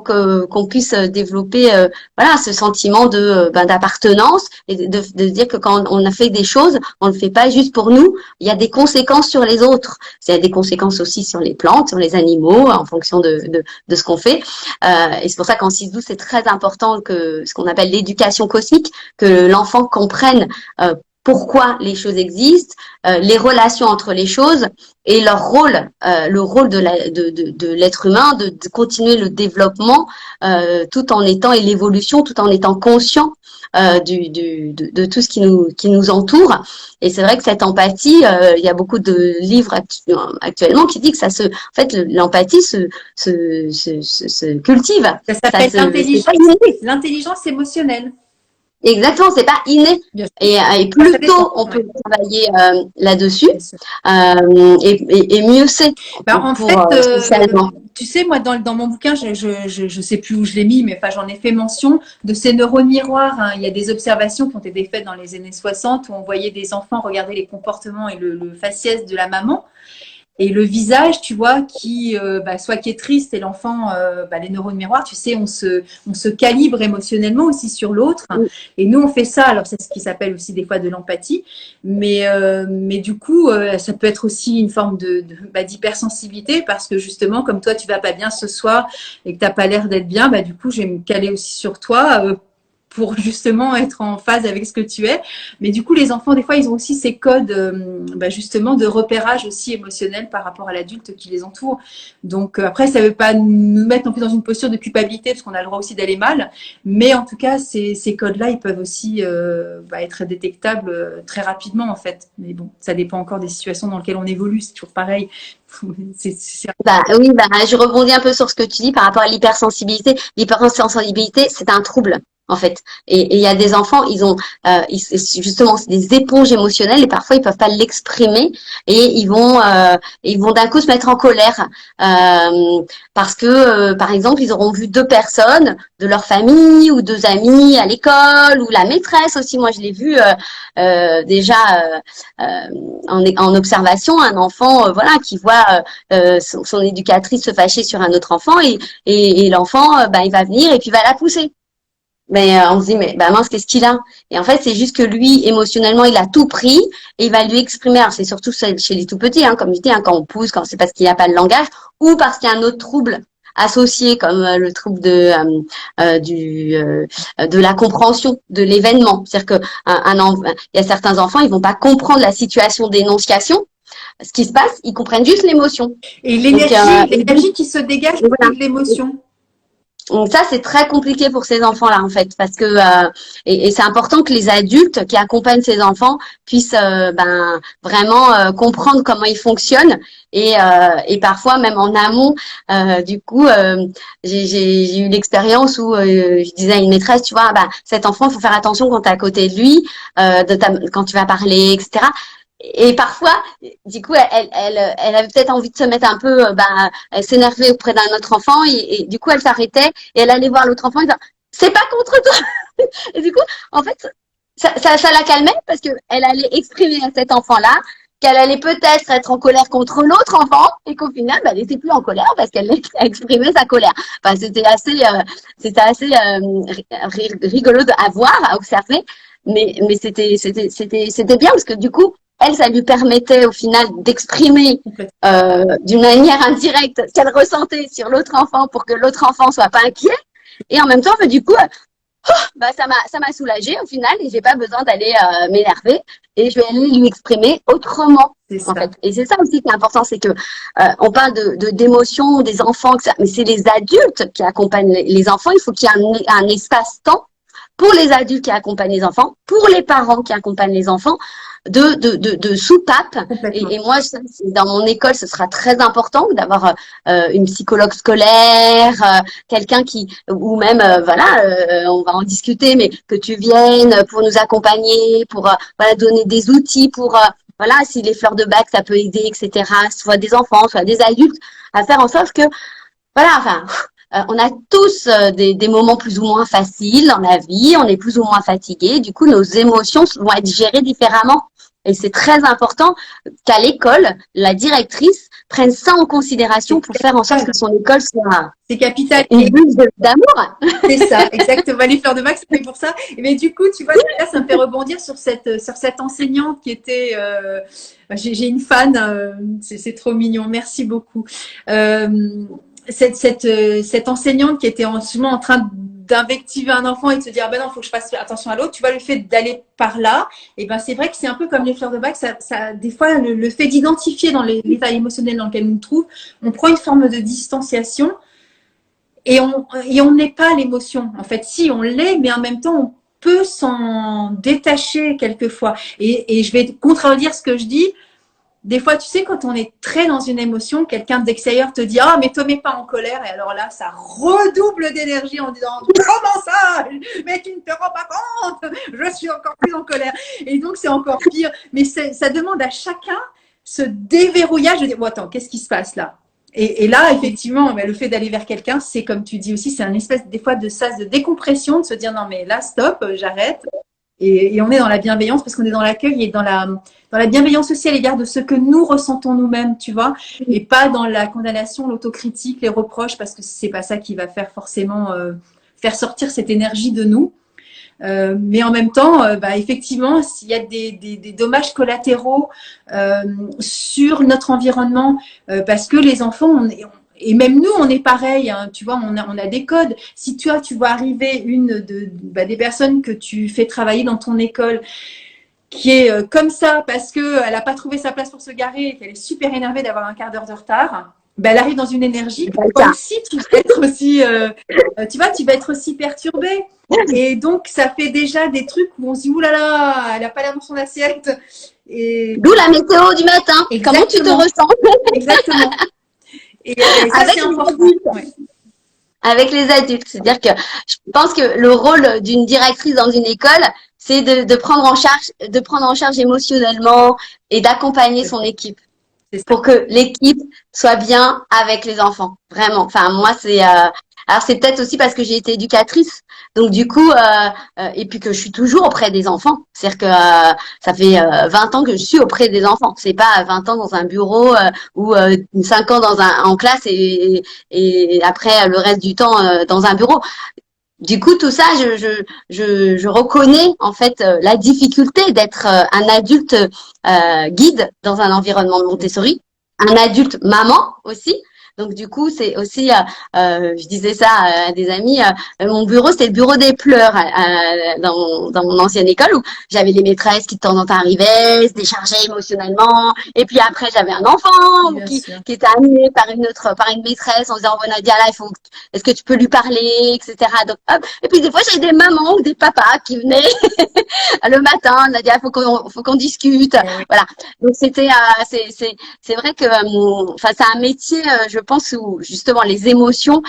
Speaker 2: que qu'on puisse développer voilà ce sentiment de d'appartenance et de dire que quand on a fait des choses, on ne le fait pas juste pour nous. Il y a des conséquences sur les autres. Il y a des conséquences aussi sur les plantes, sur les animaux, en fonction de ce qu'on fait. Et c'est pour ça qu'en 6-12, c'est très important que ce qu'on appelle l'éducation cosmique, que l'enfant comprenne pourquoi les choses existent, les relations entre les choses et leur rôle, le rôle de l'être humain, de continuer le développement tout en étant et l'évolution, tout en étant conscient de tout ce qui nous entoure. Et c'est vrai que cette empathie, il y a beaucoup de livres actuellement qui disent que ça en fait, l'empathie se cultive.
Speaker 1: Ça s'appelle l'intelligence émotionnelle.
Speaker 2: Exactement, c'est pas inné. Et plus tôt on peut travailler là-dessus, et mieux c'est.
Speaker 1: En fait, tu sais, moi, dans mon bouquin, je sais plus où je l'ai mis, mais enfin, j'en ai fait mention de ces neurones miroirs. Hein. Il y a des observations qui ont été faites dans les années 60 où on voyait des enfants regarder les comportements et le faciès de la maman. Et le visage, tu vois, soit qui est triste et l'enfant, les neurones miroirs, tu sais, on se calibre émotionnellement aussi sur l'autre. Et nous, on fait ça. Alors, c'est ce qui s'appelle aussi des fois de l'empathie. Mais du coup, ça peut être aussi une forme d'hypersensibilité parce que justement, comme toi, tu vas pas bien ce soir et que t'as pas l'air d'être bien, du coup, je vais me caler aussi sur toi. Pour justement être en phase avec ce que tu es. Mais du coup, les enfants, des fois, ils ont aussi ces codes justement de repérage aussi émotionnel par rapport à l'adulte qui les entoure. Donc après, ça ne veut pas nous mettre non plus dans une posture de culpabilité parce qu'on a le droit aussi d'aller mal. Mais en tout cas, ces codes-là, ils peuvent aussi être détectables très rapidement en fait. Mais bon, ça dépend encore des situations dans lesquelles on évolue. C'est toujours pareil.
Speaker 2: Je rebondis un peu sur ce que tu dis par rapport à l'hypersensibilité. L'hypersensibilité, c'est un trouble. En fait, et il y a des enfants, justement, c'est des éponges émotionnelles et parfois ils peuvent pas l'exprimer et ils vont d'un coup se mettre en colère parce que par exemple ils auront vu deux personnes de leur famille ou deux amis à l'école ou la maîtresse aussi. Moi je l'ai vu déjà en observation, un enfant qui voit son éducatrice se fâcher sur un autre enfant et l'enfant il va venir et puis va la pousser. Mais on se dit mais mince, qu'est-ce qu'il a? Et en fait c'est juste que lui émotionnellement il a tout pris et il va lui exprimer. Alors c'est surtout chez les tout petits, comme je dis, quand on pousse, quand c'est parce qu'il n'y a pas de langage ou parce qu'il y a un autre trouble associé comme le trouble de la compréhension de l'événement. C'est-à-dire que il y a certains enfants, ils vont pas comprendre la situation d'énonciation. Ce qui se passe, ils comprennent juste l'émotion.
Speaker 1: Et l'énergie qui se dégage de l'émotion.
Speaker 2: Donc ça, c'est très compliqué pour ces enfants-là, en fait, parce que et c'est important que les adultes qui accompagnent ces enfants puissent vraiment comprendre comment ils fonctionnent et parfois même en amont. Du coup, j'ai eu l'expérience où je disais à une maîtresse, tu vois, cet enfant, il faut faire attention quand tu es à côté de lui, quand tu vas parler, etc. Et parfois, du coup, elle avait peut-être envie de se mettre un peu, elle s'énervait auprès d'un autre enfant et du coup, elle s'arrêtait et elle allait voir l'autre enfant et disait, c'est pas contre toi. Et du coup, en fait, ça la calmait parce que elle allait exprimer à cet enfant-là qu'elle allait peut-être être en colère contre l'autre enfant et qu'au final, elle n'était plus en colère parce qu'elle exprimait sa colère. Enfin, c'était assez rigolo à voir, à observer, mais c'était bien parce que du coup, elle, ça lui permettait au final d'exprimer d'une manière indirecte ce qu'elle ressentait sur l'autre enfant pour que l'autre enfant soit pas inquiet. Et en même temps, du coup, ça m'a soulagée au final et j'ai pas besoin d'aller m'énerver et je vais aller lui exprimer autrement. En fait. Et c'est ça aussi qui est important, c'est que on parle d'émotions des enfants, mais c'est les adultes qui accompagnent les enfants. Il faut qu'il y ait un espace-temps pour les adultes qui accompagnent les enfants, pour les parents qui accompagnent les enfants, de soupape. Et moi, dans mon école, ce sera très important d'avoir une psychologue scolaire, quelqu'un ou même, on va en discuter, mais que tu viennes pour nous accompagner, pour donner des outils pour, si les fleurs de bac, ça peut aider, etc., soit des enfants, soit des adultes, à faire en sorte que, on a tous des moments plus ou moins faciles dans la vie, on est plus ou moins fatigué, du coup nos émotions vont être gérées différemment. Et c'est très important qu'à l'école, la directrice prenne ça en considération pour faire en sorte que son école soit
Speaker 1: c'est capital.
Speaker 2: une bulle d'amour.
Speaker 1: C'est ça, exactement. Les fleurs de bac, c'est pour ça. Mais du coup, tu vois, là, ça me fait rebondir sur cette enseignante qui était. J'ai une fan, c'est trop mignon. Merci beaucoup. Cette enseignante qui était souvent en train d'invectiver un enfant et de se dire, ah ben non, faut que je fasse attention à l'autre. Tu vois, le fait d'aller par là, et ben c'est vrai que c'est un peu comme les fleurs de bac. Des fois, le fait d'identifier dans l'état émotionnel dans lequel on nous trouve, on prend une forme de distanciation. Et on n'est pas l'émotion. En fait, si, on l'est, mais en même temps, on peut s'en détacher quelquefois. Et je vais contredire ce que je dis. Des fois, tu sais, quand on est très dans une émotion, quelqu'un d'extérieur te dit « Ah, mais te mets pas en colère ». Et alors là, ça redouble d'énergie en disant « Comment ça? Mais tu ne te rends pas compte? Je suis encore plus en colère. » Et donc, c'est encore pire. Mais ça demande à chacun ce déverrouillage de dire « Bon, attends, qu'est-ce qui se passe là ?» Et là, effectivement, le fait d'aller vers quelqu'un, c'est comme tu dis aussi, c'est un espèce des fois de sas de décompression, de se dire non mais là, stop, j'arrête. Et on est dans la bienveillance parce qu'on est dans l'accueil et dans la bienveillance aussi à l'égard de ce que nous ressentons nous-mêmes, tu vois, et pas dans la condamnation, l'autocritique, les reproches, parce que c'est pas ça qui va faire forcément faire sortir cette énergie de nous. Mais en même temps, effectivement, s'il y a des dommages collatéraux sur notre environnement, parce que les enfants, et même nous, on est pareil, hein, tu vois, on a des codes. Si tu vois arriver des personnes que tu fais travailler dans ton école, qui est comme ça parce qu'elle n'a pas trouvé sa place pour se garer et qu'elle est super énervée d'avoir un quart d'heure de retard, elle arrive dans une énergie comme si tu vas être aussi, tu vas être aussi perturbée. Et donc, ça fait déjà des trucs où on se dit, oulala, elle n'a pas l'air dans son assiette.
Speaker 2: D'où la météo du matin. Exactement. Comment tu te ressens?
Speaker 1: Exactement. Et ça, c'est important.
Speaker 2: Avec les adultes. C'est-à-dire que je pense que le rôle d'une directrice dans une école, c'est de prendre en charge émotionnellement et d'accompagner son équipe pour que l'équipe soit bien avec les enfants. Vraiment. Enfin, moi, alors c'est peut-être aussi parce que j'ai été éducatrice, donc du coup, et puis que je suis toujours auprès des enfants. C'est-à-dire que ça fait 20 ans que je suis auprès des enfants. C'est pas 20 ans dans un bureau ou 5 ans en classe et après le reste du temps dans un bureau. Du coup, tout ça, je reconnais en fait la difficulté d'être un adulte guide dans un environnement de Montessori, un adulte maman aussi. Donc du coup, c'est aussi, je disais ça à des amis, mon bureau, c'était le bureau des pleurs dans mon ancienne école où j'avais les maîtresses qui de temps en temps arrivaient, se déchargeaient émotionnellement, et puis après j'avais un enfant qui était animé par une maîtresse en disant, oh, Nadia, là, est-ce que tu peux lui parler, etc. Donc, hop. Et puis des fois j'avais des mamans ou des papas qui venaient le matin, Nadia, faut qu'on discute, voilà. Donc c'était, c'est vrai que, enfin, c'est un métier, je pense où justement les émotions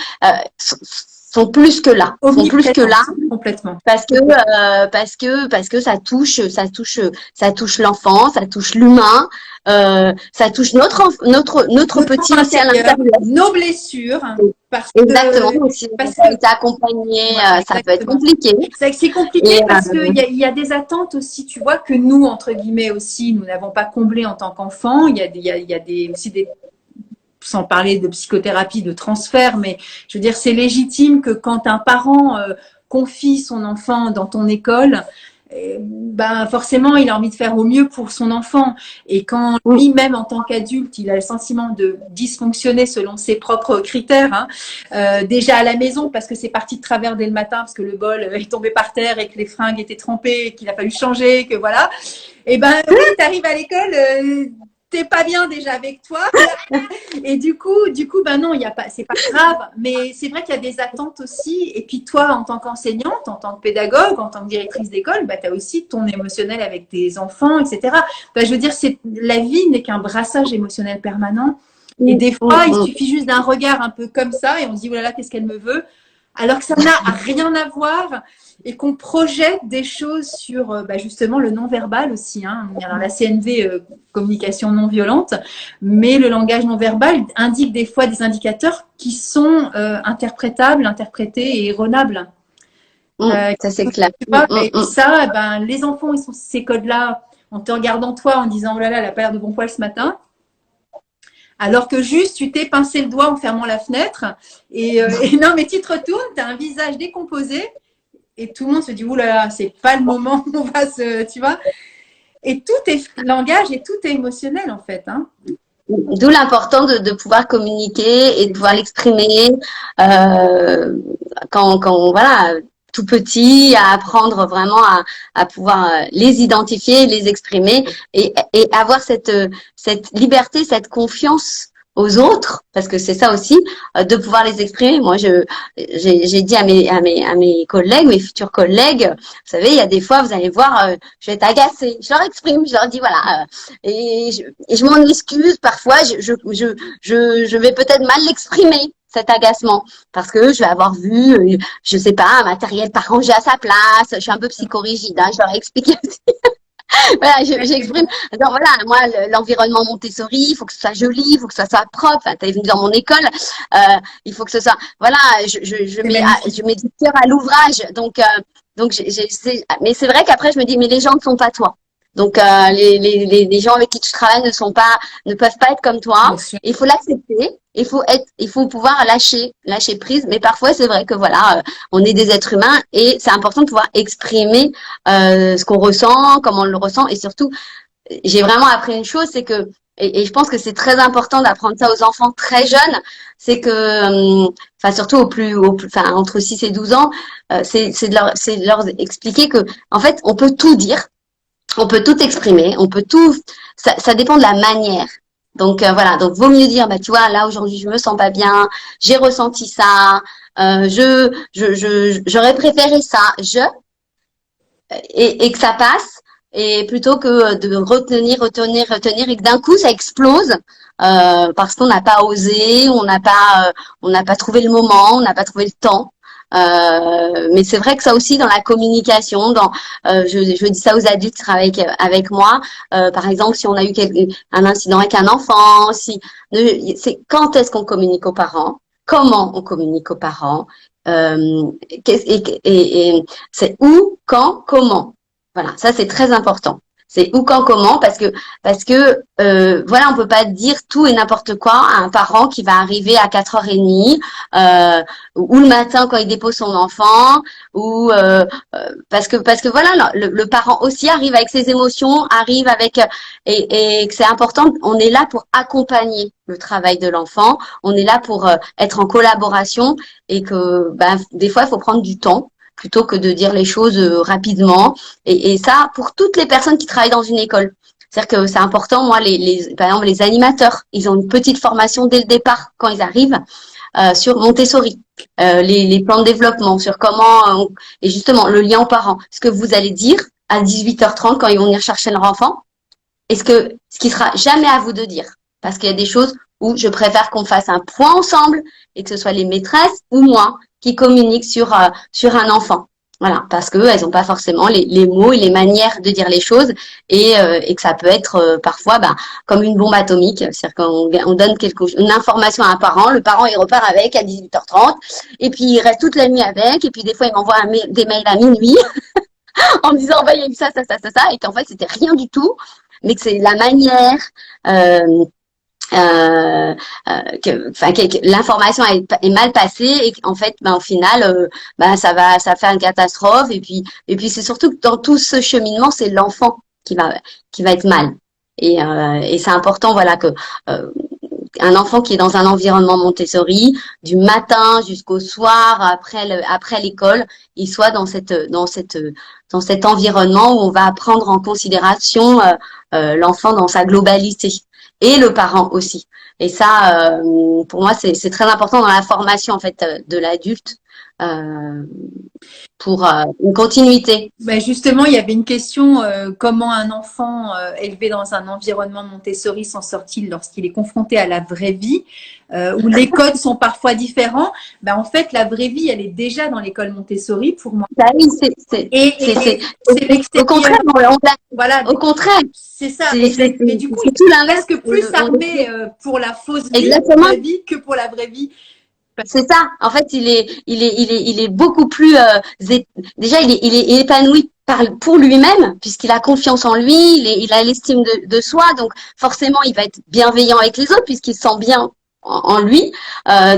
Speaker 2: sont plus que là,
Speaker 1: complètement,
Speaker 2: parce que ça touche l'enfant, ça touche l'humain, ça touche notre petit
Speaker 1: à l'intérieur, nos blessures.
Speaker 2: Exactement. Si on a été accompagné, ça peut être compliqué.
Speaker 1: C'est compliqué parce qu'il y a des attentes aussi, tu vois, que nous, entre guillemets aussi, nous n'avons pas comblées en tant qu'enfants. Il y a aussi des sans parler de psychothérapie, de transfert, mais je veux dire, c'est légitime que quand un parent confie son enfant dans ton école, forcément, il a envie de faire au mieux pour son enfant. Et quand lui-même, en tant qu'adulte, il a le sentiment de dysfonctionner selon ses propres critères, déjà à la maison, parce que c'est parti de travers dès le matin, parce que le bol est tombé par terre et que les fringues étaient trempées et qu'il a fallu changer, que voilà. Et t'arrives à l'école, t'es pas bien déjà avec toi. Et du coup, non, c'est pas grave. Mais c'est vrai qu'il y a des attentes aussi. Et puis toi, en tant qu'enseignante, en tant que pédagogue, en tant que directrice d'école, t'as aussi ton émotionnel avec tes enfants, etc. Je veux dire, la vie n'est qu'un brassage émotionnel permanent. Et des fois, il suffit juste d'un regard un peu comme ça et on se dit, oh là là, qu'est-ce qu'elle me veut? alors que ça n'a rien à voir et qu'on projette des choses sur justement le non-verbal aussi. Hein. Alors la CNV, communication non violente, mais le langage non-verbal indique des fois des indicateurs qui sont interprétables, interprétés et erronables.
Speaker 2: Ça c'est clair.
Speaker 1: Tu vois, et ça, les enfants, ils sont ces codes-là en te regardant toi, en disant oh là là, elle a pas l'air de bon poil ce matin. Alors que juste, tu t'es pincé le doigt en fermant la fenêtre et non, mais tu te retournes, tu as un visage décomposé et tout le monde se dit, oulala, c'est pas le moment, on va tu vois. Et tout est langage et tout est émotionnel en fait. Hein.
Speaker 2: D'où l'important de pouvoir communiquer et de pouvoir l'exprimer quand voilà, tout petit, à apprendre vraiment à pouvoir les identifier, les exprimer et avoir cette liberté, cette confiance aux autres, parce que c'est ça aussi, de pouvoir les exprimer. Moi, j'ai dit à mes collègues, mes futurs collègues, vous savez, il y a des fois, vous allez voir, je vais être agacée. Je leur exprime, je leur dis voilà, et je m'en excuse. Parfois, je vais peut-être mal l'exprimer, cet agacement, parce que je vais avoir vu, je sais pas, un matériel pas rangé à sa place. Je suis un peu psychorigide, hein, je leur ai expliqué aussi. Voilà, j'exprime. Donc voilà, moi, l'environnement Montessori, il faut que ce soit joli, il faut que ce soit propre. Enfin, t'es venu dans mon école, il faut que ce soit. Voilà, je mets du cœur à l'ouvrage. Donc, mais c'est vrai qu'après, je me dis, mais les gens ne sont pas toi. Donc, les gens avec qui tu travailles ne peuvent pas être comme toi. Il faut l'accepter. Il faut pouvoir lâcher prise. Mais parfois, c'est vrai que voilà, on est des êtres humains et c'est important de pouvoir exprimer ce qu'on ressent, comment on le ressent, et surtout, j'ai vraiment appris une chose, c'est que et je pense que c'est très important d'apprendre ça aux enfants très jeunes, c'est que, enfin surtout enfin entre 6 et 12 ans, c'est de leur expliquer que en fait, on peut tout dire. On peut tout exprimer, on peut tout. Ça dépend de la manière. Donc voilà, donc vaut mieux dire, tu vois, là aujourd'hui je me sens pas bien, j'ai ressenti ça, j'aurais préféré ça, et que ça passe, et plutôt que de retenir et que d'un coup ça explose parce qu'on n'a pas osé, on n'a pas trouvé le moment, on n'a pas trouvé le temps. Mais c'est vrai que ça aussi dans la communication, je dis ça aux adultes qui travaillent avec moi. Par exemple, si on a eu un incident avec un enfant, c'est quand est-ce qu'on communique aux parents, comment on communique aux parents, et c'est où, quand, comment. Voilà, ça c'est très important. C'est où, quand, comment, parce que voilà, on peut pas dire tout et n'importe quoi à un parent qui va arriver à 4h30 ou le matin quand il dépose son enfant, ou parce que voilà, le parent aussi arrive avec ses émotions, arrive avec et que c'est important. On est là pour accompagner le travail de l'enfant. On est là pour être en collaboration et que des fois il faut prendre du temps plutôt que de dire les choses rapidement. Et ça, pour toutes les personnes qui travaillent dans une école. C'est-à-dire que c'est important, moi, par exemple, les animateurs, ils ont une petite formation dès le départ, quand ils arrivent, sur Montessori, les plans de développement, sur comment, et justement, le lien aux parents. Ce que vous allez dire à 18h30 quand ils vont venir chercher leur enfant, et ce qui sera jamais à vous de dire. Parce qu'il y a des choses où je préfère qu'on fasse un point ensemble et que ce soit les maîtresses ou moi qui communiquent sur un enfant. Voilà, parce que elles n'ont pas forcément les mots et les manières de dire les choses et que ça peut être parfois comme une bombe atomique. C'est-à-dire qu'on donne une information à un parent, le parent il repart avec à 18h30 et puis il reste toute la nuit avec et puis des fois il m'envoie des mails à minuit en me disant il y a eu ça et qu'en fait c'était rien du tout, mais que c'est la manière que l'information est mal passée et qu'en fait au final ça fait une catastrophe et puis c'est surtout que dans tout ce cheminement c'est l'enfant qui va être mal et c'est important voilà que un enfant qui est dans un environnement Montessori du matin jusqu'au soir après l'école il soit dans cet environnement où on va prendre en considération l'enfant dans sa globalité et le parent aussi. Et ça, pour moi, c'est très important dans la formation en fait de l'adulte pour une continuité.
Speaker 1: Ben justement, il y avait une question, comment un enfant élevé dans un environnement Montessori s'en sort-il lorsqu'il est confronté à la vraie vie, où les codes sont parfois différents. Ben, en fait, la vraie vie, elle est déjà dans l'école Montessori pour moi.
Speaker 2: Bah oui,
Speaker 1: C'est
Speaker 2: au contraire,
Speaker 1: voilà,
Speaker 2: au contraire.
Speaker 1: c'est ça.
Speaker 2: Mais
Speaker 1: du coup,
Speaker 2: c'est tout l'inverse.
Speaker 1: Presque plus armé pour la fausse vie,
Speaker 2: exactement.
Speaker 1: la vie que pour la vraie vie.
Speaker 2: C'est ça. En fait, il est beaucoup plus déjà il est épanoui pour lui-même puisqu'il a confiance en lui, il a l'estime de soi, donc forcément il va être bienveillant avec les autres puisqu'il se sent bien en lui.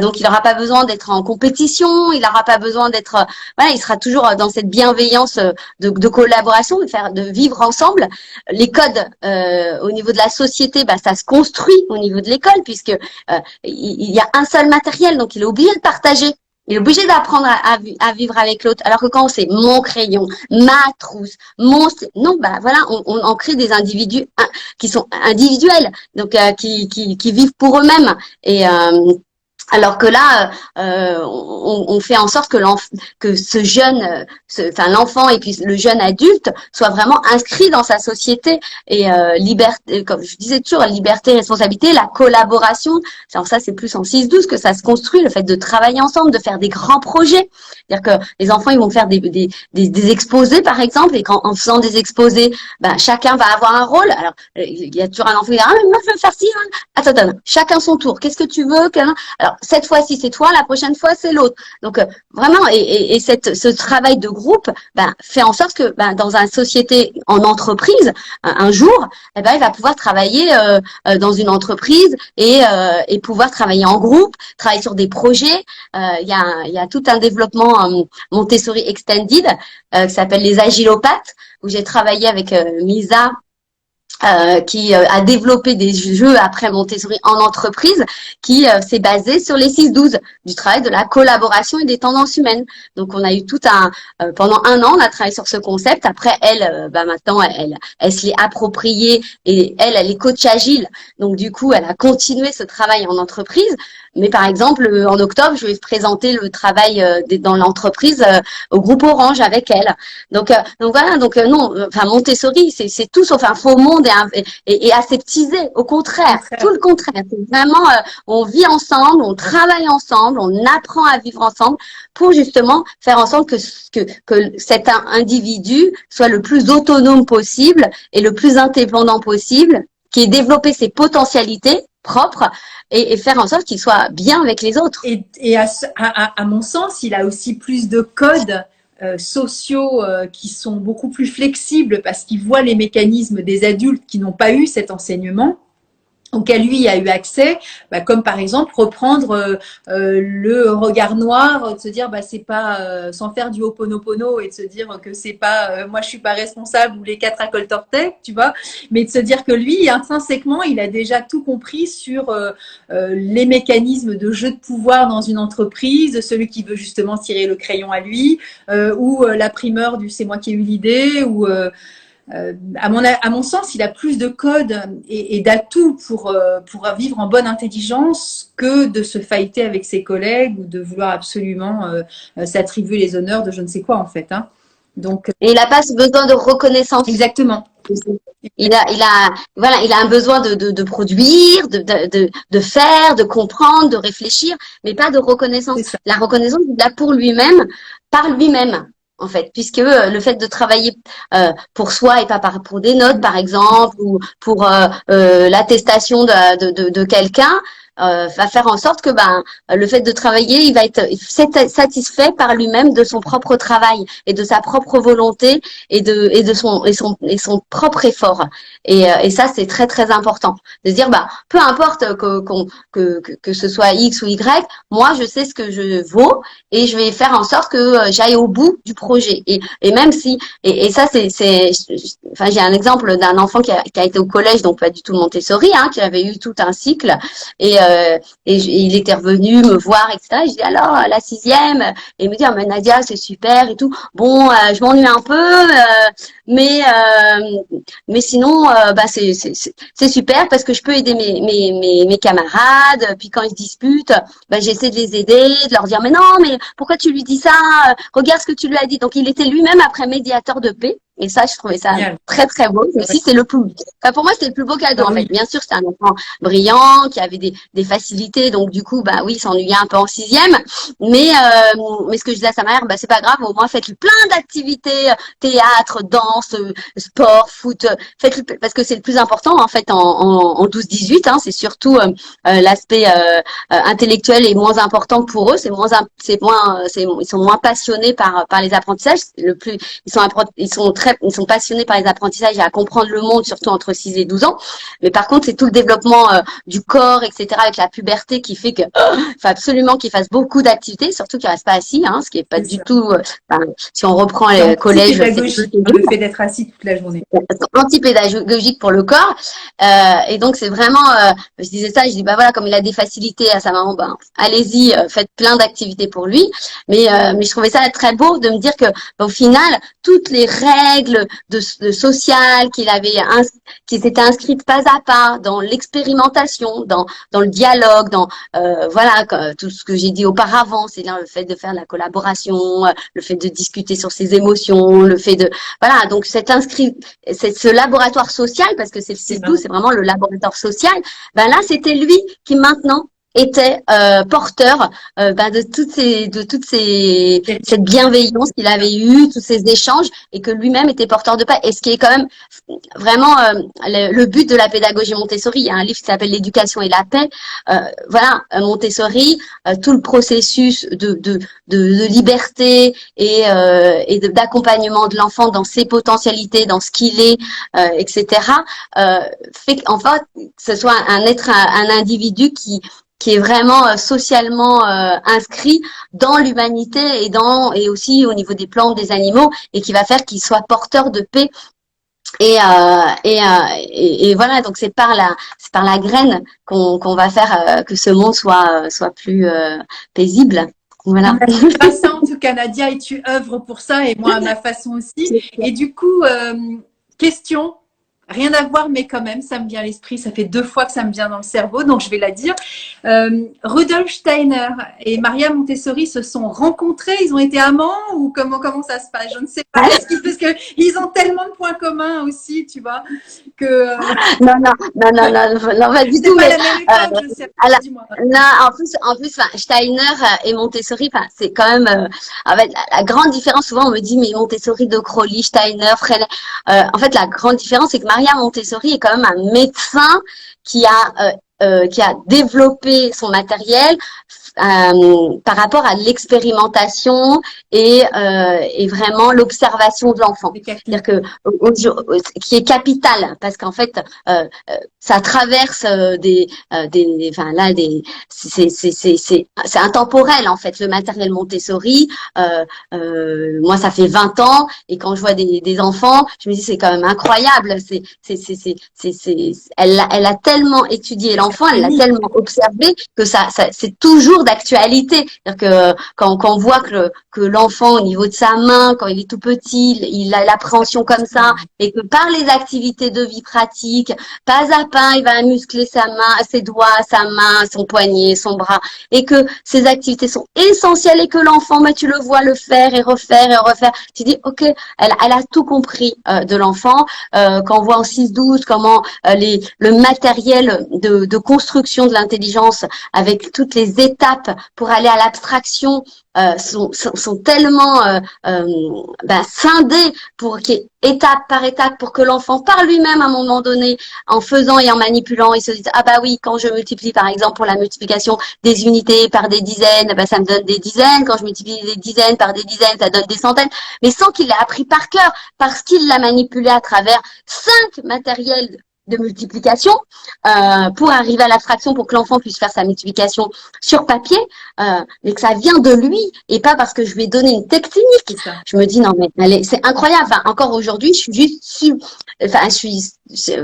Speaker 2: Donc il n'aura pas besoin d'être en compétition, il n'aura pas besoin d'être voilà, il sera toujours dans cette bienveillance de collaboration, de vivre ensemble. Les codes au niveau de la société, bah, ça se construit au niveau de l'école puisque il y a un seul matériel, donc il est obligé de partager. Il est obligé d'apprendre à vivre avec l'autre. Alors que quand c'est mon crayon, ma trousse, non, bah voilà, on crée des individus qui sont individuels, donc qui vivent pour eux-mêmes. Et alors que là, on fait en sorte que ce jeune, l'enfant et puis le jeune adulte soit vraiment inscrit dans sa société et liberté, comme je disais toujours, liberté, responsabilité, la collaboration. Alors ça, c'est plus en 6-12 que ça se construit, le fait de travailler ensemble, de faire des grands projets. C'est-à-dire que les enfants, ils vont faire des exposés, par exemple, et en faisant des exposés, ben, chacun va avoir un rôle. Alors, il y a toujours un enfant qui dit, ah, mais moi, je veux faire ci. Attends, chacun son tour. Qu'est-ce que tu veux? Alors, cette fois-ci, c'est toi, la prochaine fois, c'est l'autre. Donc, vraiment, et ce travail de groupe, ben, fait en sorte que, ben, dans une société, en entreprise, un jour, eh ben, il va pouvoir travailler dans une entreprise et pouvoir travailler en groupe, travailler sur des projets. Il y a tout un développement Montessori Extended qui s'appelle les agilopathes, où j'ai travaillé avec Misa, qui a développé des jeux après Montessori en entreprise, qui s'est basé sur les 6-12, du travail de la collaboration et des tendances humaines. Donc on a eu pendant 1 an, on a travaillé sur ce concept. Après elle, maintenant elle se l'est appropriée et elle est coach agile. Donc du coup, elle a continué ce travail en entreprise. Mais par exemple, en octobre, je vais présenter le travail dans l'entreprise au groupe Orange avec elle. Donc voilà, non, enfin Montessori, c'est tout sauf un faux monde et aseptisé. Au contraire, tout le contraire. C'est vraiment, on vit ensemble, on travaille ensemble, on apprend à vivre ensemble pour justement faire en sorte que cet individu soit le plus autonome possible et le plus indépendant possible, qui ait développé ses potentialités propres et faire en sorte qu'il soit bien avec les autres.
Speaker 1: Et à mon sens, il a aussi plus de codes sociaux qui sont beaucoup plus flexibles parce qu'il voit les mécanismes des adultes qui n'ont pas eu cet enseignement, auquel lui a eu accès, comme par exemple reprendre le regard noir, de se dire c'est pas sans faire du ho'oponopono et de se dire que c'est pas moi je suis pas responsable ou les 4 accolent-tort-tête, tu vois, mais de se dire que lui intrinsèquement il a déjà tout compris sur les mécanismes de jeu de pouvoir dans une entreprise, celui qui veut justement tirer le crayon à lui ou la primeur du c'est moi qui ai eu l'idée ou à mon sens, il a plus de codes et d'atouts pour vivre en bonne intelligence que de se fighter avec ses collègues ou de vouloir absolument s'attribuer les honneurs de je ne sais quoi en fait. Hein. Donc,
Speaker 2: et il n'a pas besoin de reconnaissance.
Speaker 1: Exactement.
Speaker 2: Il a un besoin de produire, de faire, de comprendre, de réfléchir, mais pas de reconnaissance. La reconnaissance, il l'a pour lui-même, par lui-même. En fait, puisque le fait de travailler pour soi et pas pour des notes, par exemple, ou pour l'attestation de quelqu'un, va faire en sorte que le fait de travailler, il va être satisfait par lui-même de son propre travail et de sa propre volonté et de son propre effort. Et ça, c'est très très important de dire peu importe que ce soit X ou Y, moi je sais ce que je vaux et je vais faire en sorte que j'aille au bout du projet. Et même si ça j'ai un exemple d'un enfant qui a été au collège, donc pas du tout Montessori, qui avait eu tout un cycle et il était revenu me voir, etc. Et je dis alors la sixième, et il me dit ah, mais Nadia c'est super et tout. Bon, je m'ennuie un peu, mais sinon bah c'est super parce que je peux aider mes camarades. Puis quand ils se disputent, bah j'essaie de les aider, de leur dire mais non, mais pourquoi tu lui dis ça? Regarde ce que tu lui as dit. Donc il était lui-même après médiateur de paix. Et ça, je trouvais ça très très beau. Mais si c'est le plus, enfin, pour moi, c'était le plus beau cadeau en fait. Bien sûr, c'était un enfant brillant qui avait des facilités, donc du coup, bah oui, il s'ennuyait un peu en sixième. Mais ce que je disais à sa mère, bah c'est pas grave, au moins faites plein d'activités, théâtre, danse, sport, foot, faites parce que c'est le plus important en fait en 12-18. Hein, c'est surtout l'aspect intellectuel est moins important pour eux. Ils sont moins passionnés par les apprentissages. Ils sont passionnés par les apprentissages et à comprendre le monde, surtout entre 6 et 12 ans. Mais par contre, c'est tout le développement du corps, etc., avec la puberté qui fait que faut absolument qu'ils fassent beaucoup d'activités, surtout qu'ils restent pas assis, hein, ce qui est pas du tout. Si on reprend les collèges,
Speaker 1: le fait d'être assis toute la journée.
Speaker 2: Anti-pédagogique pour le corps. Et donc c'est vraiment. Je disais ça, je dis bah voilà, comme il a des facilités à sa maman, ben allez-y, faites plein d'activités pour lui. Mais je trouvais ça très beau de me dire que au final, toutes les règles de sociales qui s'étaient inscrites pas à pas dans l'expérimentation, dans le dialogue, dans voilà tout ce que j'ai dit auparavant, c'est là le fait de faire la collaboration, le fait de discuter sur ses émotions, le fait de voilà donc c'est ce laboratoire social parce que c'est tout, c'est vraiment le laboratoire social. Ben là c'était lui qui maintenant était porteur de cette bienveillance qu'il avait eue, tous ces échanges, et que lui-même était porteur de paix. Et ce qui est quand même vraiment le but de la pédagogie Montessori. Il y a un livre qui s'appelle L'éducation et la paix. Voilà, Montessori, tout le processus de liberté et d'accompagnement de l'enfant dans ses potentialités, dans ce qu'il est, etc. Fait qu'en fait, que ce soit un individu qui est vraiment socialement inscrit dans l'humanité et aussi au niveau des plantes, des animaux, et qui va faire qu'il soit porteur de paix. Et voilà, donc c'est par la graine qu'on va faire que ce monde soit plus paisible. Voilà.
Speaker 1: C'est ça en tout cas, Nadia, et tu œuvres pour ça, et moi à ma façon aussi. Et du coup, question. Rien à voir, mais quand même, ça me vient à l'esprit. Ça fait 2 fois que ça me vient dans le cerveau, donc je vais la dire. Rudolf Steiner et Maria Montessori se sont rencontrés. Ils ont été amants ou comment ça se passe? Je ne sais pas. Parce qu'ils ont tellement de points communs aussi, tu vois. Que
Speaker 2: non, pas du tout.
Speaker 1: Pas la même époque, je sais pas. Dis-moi.
Speaker 2: Non, en plus, Steiner et Montessori, c'est quand même. En fait, la grande différence, souvent on me dit mais Montessori de Crowley, Steiner, Freinet. En fait, la grande différence, c'est que Maria Montessori est quand même un médecin qui a développé son matériel par rapport à l'expérimentation et vraiment l'observation de l'enfant. C'est-à-dire que qui est capital parce qu'en fait ça traverse c'est intemporel en fait le matériel Montessori. Moi ça fait 20 ans et quand je vois des enfants, je me dis c'est quand même incroyable. Elle a tellement étudié l'enfant, elle l'a tellement observé que ça c'est toujours d'actualité. C'est-à-dire que quand on voit que l'enfant au niveau de sa main, quand il est tout petit, il a l'appréhension comme ça, et que par les activités de vie pratique, pas à pas, il va muscler sa main, ses doigts, sa main, son poignet, son bras, et que ces activités sont essentielles et que l'enfant, mais tu le vois le faire et refaire et refaire. Tu dis, ok, elle a tout compris de l'enfant. Quand on voit en 6-12 comment le matériel de construction de l'intelligence avec toutes les étapes pour aller à l'abstraction sont tellement scindés pour qu'il y ait étape par étape pour que l'enfant par lui-même à un moment donné, en faisant et en manipulant, il se dise ah bah oui, quand je multiplie par exemple pour la multiplication des unités par des dizaines, ça me donne des dizaines, quand je multiplie des dizaines par des dizaines, ça donne des centaines, mais sans qu'il l'ait appris par cœur, parce qu'il l'a manipulé à travers 5 matériels de multiplication pour arriver à l'abstraction, pour que l'enfant puisse faire sa multiplication sur papier, mais que ça vient de lui et pas parce que je lui ai donné une technique. Je me dis non mais allez, c'est incroyable. Enfin, encore aujourd'hui, je suis juste,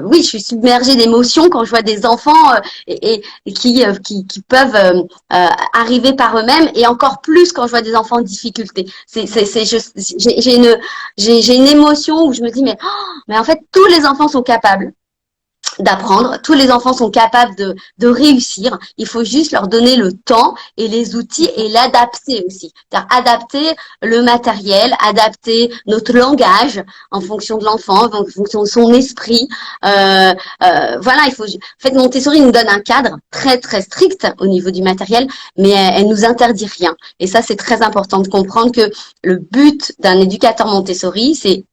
Speaker 2: oui, je suis submergée d'émotions quand je vois des enfants qui peuvent arriver par eux-mêmes, et encore plus quand je vois des enfants en difficulté. J'ai une émotion où je me dis mais en fait tous les enfants sont capables d'apprendre. Tous les enfants sont capables de réussir. Il faut juste leur donner le temps et les outils et l'adapter aussi. C'est-à-dire adapter le matériel, adapter notre langage en fonction de l'enfant, en fonction de son esprit. Voilà, il faut. En fait, Montessori nous donne un cadre très très strict au niveau du matériel, mais elle nous interdit rien. Et ça, c'est très important de comprendre que le but d'un éducateur Montessori, c'est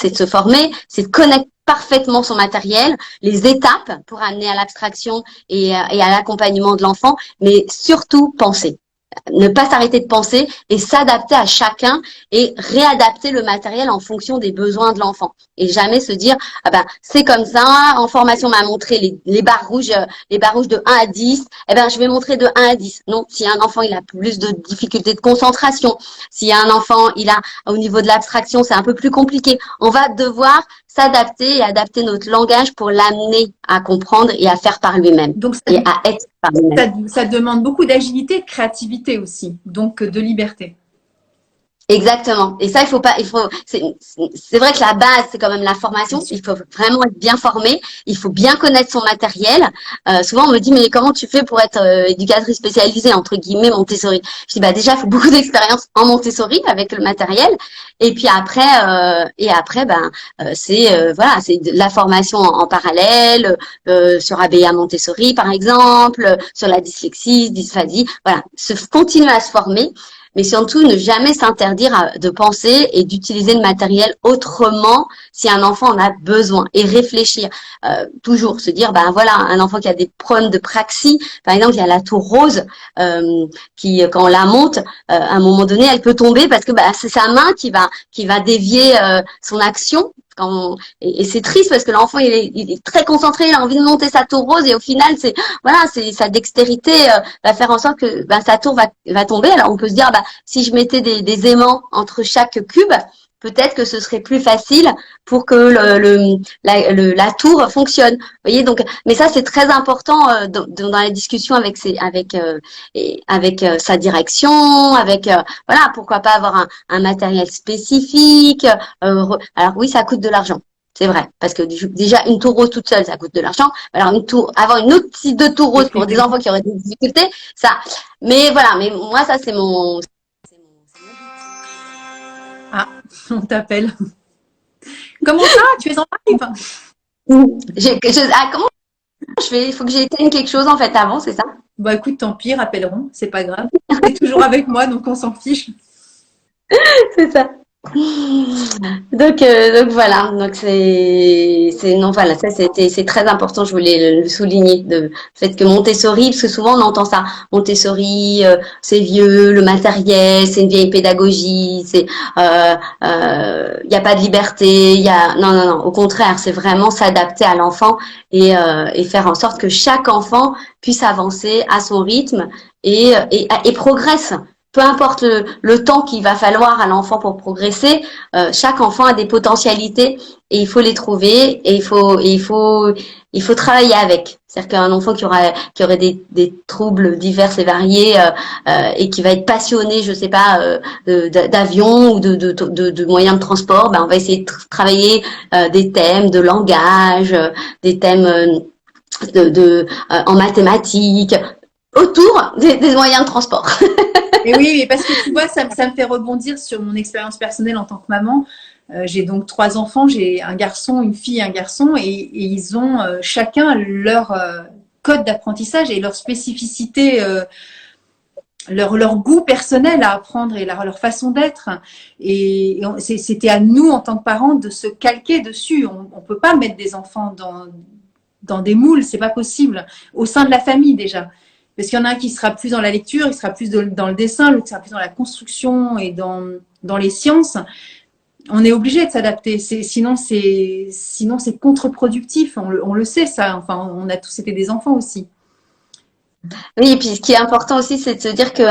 Speaker 2: de se former, c'est de connecter parfaitement son matériel, les étapes pour amener à l'abstraction et à l'accompagnement de l'enfant, mais surtout penser. Ne pas s'arrêter de penser et s'adapter à chacun et réadapter le matériel en fonction des besoins de l'enfant. Et jamais se dire, ah ben, c'est comme ça, en formation, on m'a montré les barres rouges de 1 à 10, eh ben, je vais montrer de 1 à 10. Non, si un enfant, il a plus de difficultés de concentration, si un enfant, il a, au niveau de l'abstraction, c'est un peu plus compliqué, on va devoir s'adapter et adapter notre langage pour l'amener à comprendre et à faire par lui-même et à être par lui-même.
Speaker 1: Ça demande beaucoup d'agilité, de créativité aussi, donc de liberté.
Speaker 2: Exactement. Et ça, c'est vrai que la base, c'est quand même la formation. Il faut vraiment être bien formé. Il faut bien connaître son matériel. Souvent, on me dit, mais comment tu fais pour être éducatrice spécialisée, entre guillemets, Montessori? Je dis, bah, déjà, il faut beaucoup d'expérience en Montessori avec le matériel. Et puis après, voilà, c'est de la formation en parallèle, sur ABA Montessori, par exemple, sur la dyslexie, dysphasie. Voilà. Continuer à se former, mais surtout ne jamais s'interdire de penser et d'utiliser le matériel autrement si un enfant en a besoin, et réfléchir. Toujours se dire, ben voilà, un enfant qui a des problèmes de praxie, par exemple, il y a la tour rose qui, quand on la monte, à un moment donné, elle peut tomber parce que c'est sa main qui va dévier son action. Et c'est triste parce que l'enfant il est très concentré, il a envie de monter sa tour rose, et au final c'est sa dextérité va faire en sorte que sa tour va tomber. Alors on peut se dire si je mettais des aimants entre chaque cube, peut-être que ce serait plus facile pour que la tour fonctionne. Vous voyez, donc, mais ça c'est très important dans la discussion avec sa direction, voilà, pourquoi pas avoir un matériel spécifique. Alors oui, ça coûte de l'argent. C'est vrai, parce que déjà une tour rose toute seule, ça coûte de l'argent. Alors avoir une autre type de tour rose pour des enfants qui auraient des difficultés, ça. Mais voilà, mais moi ça c'est mon.
Speaker 1: Ah, on t'appelle. Comment ça? Tu es en live?
Speaker 2: Comment je fais? Il faut que j'éteigne quelque chose en fait avant, c'est ça?
Speaker 1: Bah écoute, tant pis, rappelleront, c'est pas grave. Tu es toujours avec moi, donc on s'en fiche.
Speaker 2: C'est ça. Donc voilà, donc c'est très important, je voulais le souligner, le fait que Montessori, parce que souvent on entend ça, Montessori c'est vieux, le matériel, c'est une vieille pédagogie, c'est y a pas de liberté, non, au contraire, c'est vraiment s'adapter à l'enfant et faire en sorte que chaque enfant puisse avancer à son rythme et progresse. Peu importe le temps qu'il va falloir à l'enfant pour progresser, chaque enfant a des potentialités et il faut les trouver, et il faut travailler avec. C'est-à-dire qu'un enfant qui aurait des troubles divers et variés et qui va être passionné, je sais pas, d'avion ou de moyens de transport, on va essayer de travailler des thèmes de langage, des thèmes en mathématiques autour des moyens de transport.
Speaker 1: Et oui, mais parce que tu vois, ça me fait rebondir sur mon expérience personnelle en tant que maman. J'ai donc 3 enfants, j'ai un garçon, une fille et un garçon, et ils ont chacun leur code d'apprentissage et leur spécificité, leur goût personnel à apprendre et leur façon d'être. Et c'était à nous, en tant que parents, de se calquer dessus. On peut pas mettre des enfants dans des moules, c'est pas possible. Au sein de la famille déjà. Parce qu'il y en a un qui sera plus dans la lecture, il sera plus dans le dessin, l'autre sera plus dans la construction et dans les sciences. On est obligé de s'adapter. Sinon c'est contre-productif. On le sait ça. Enfin, on a tous été des enfants aussi.
Speaker 2: Oui, et puis ce qui est important aussi, c'est de se dire que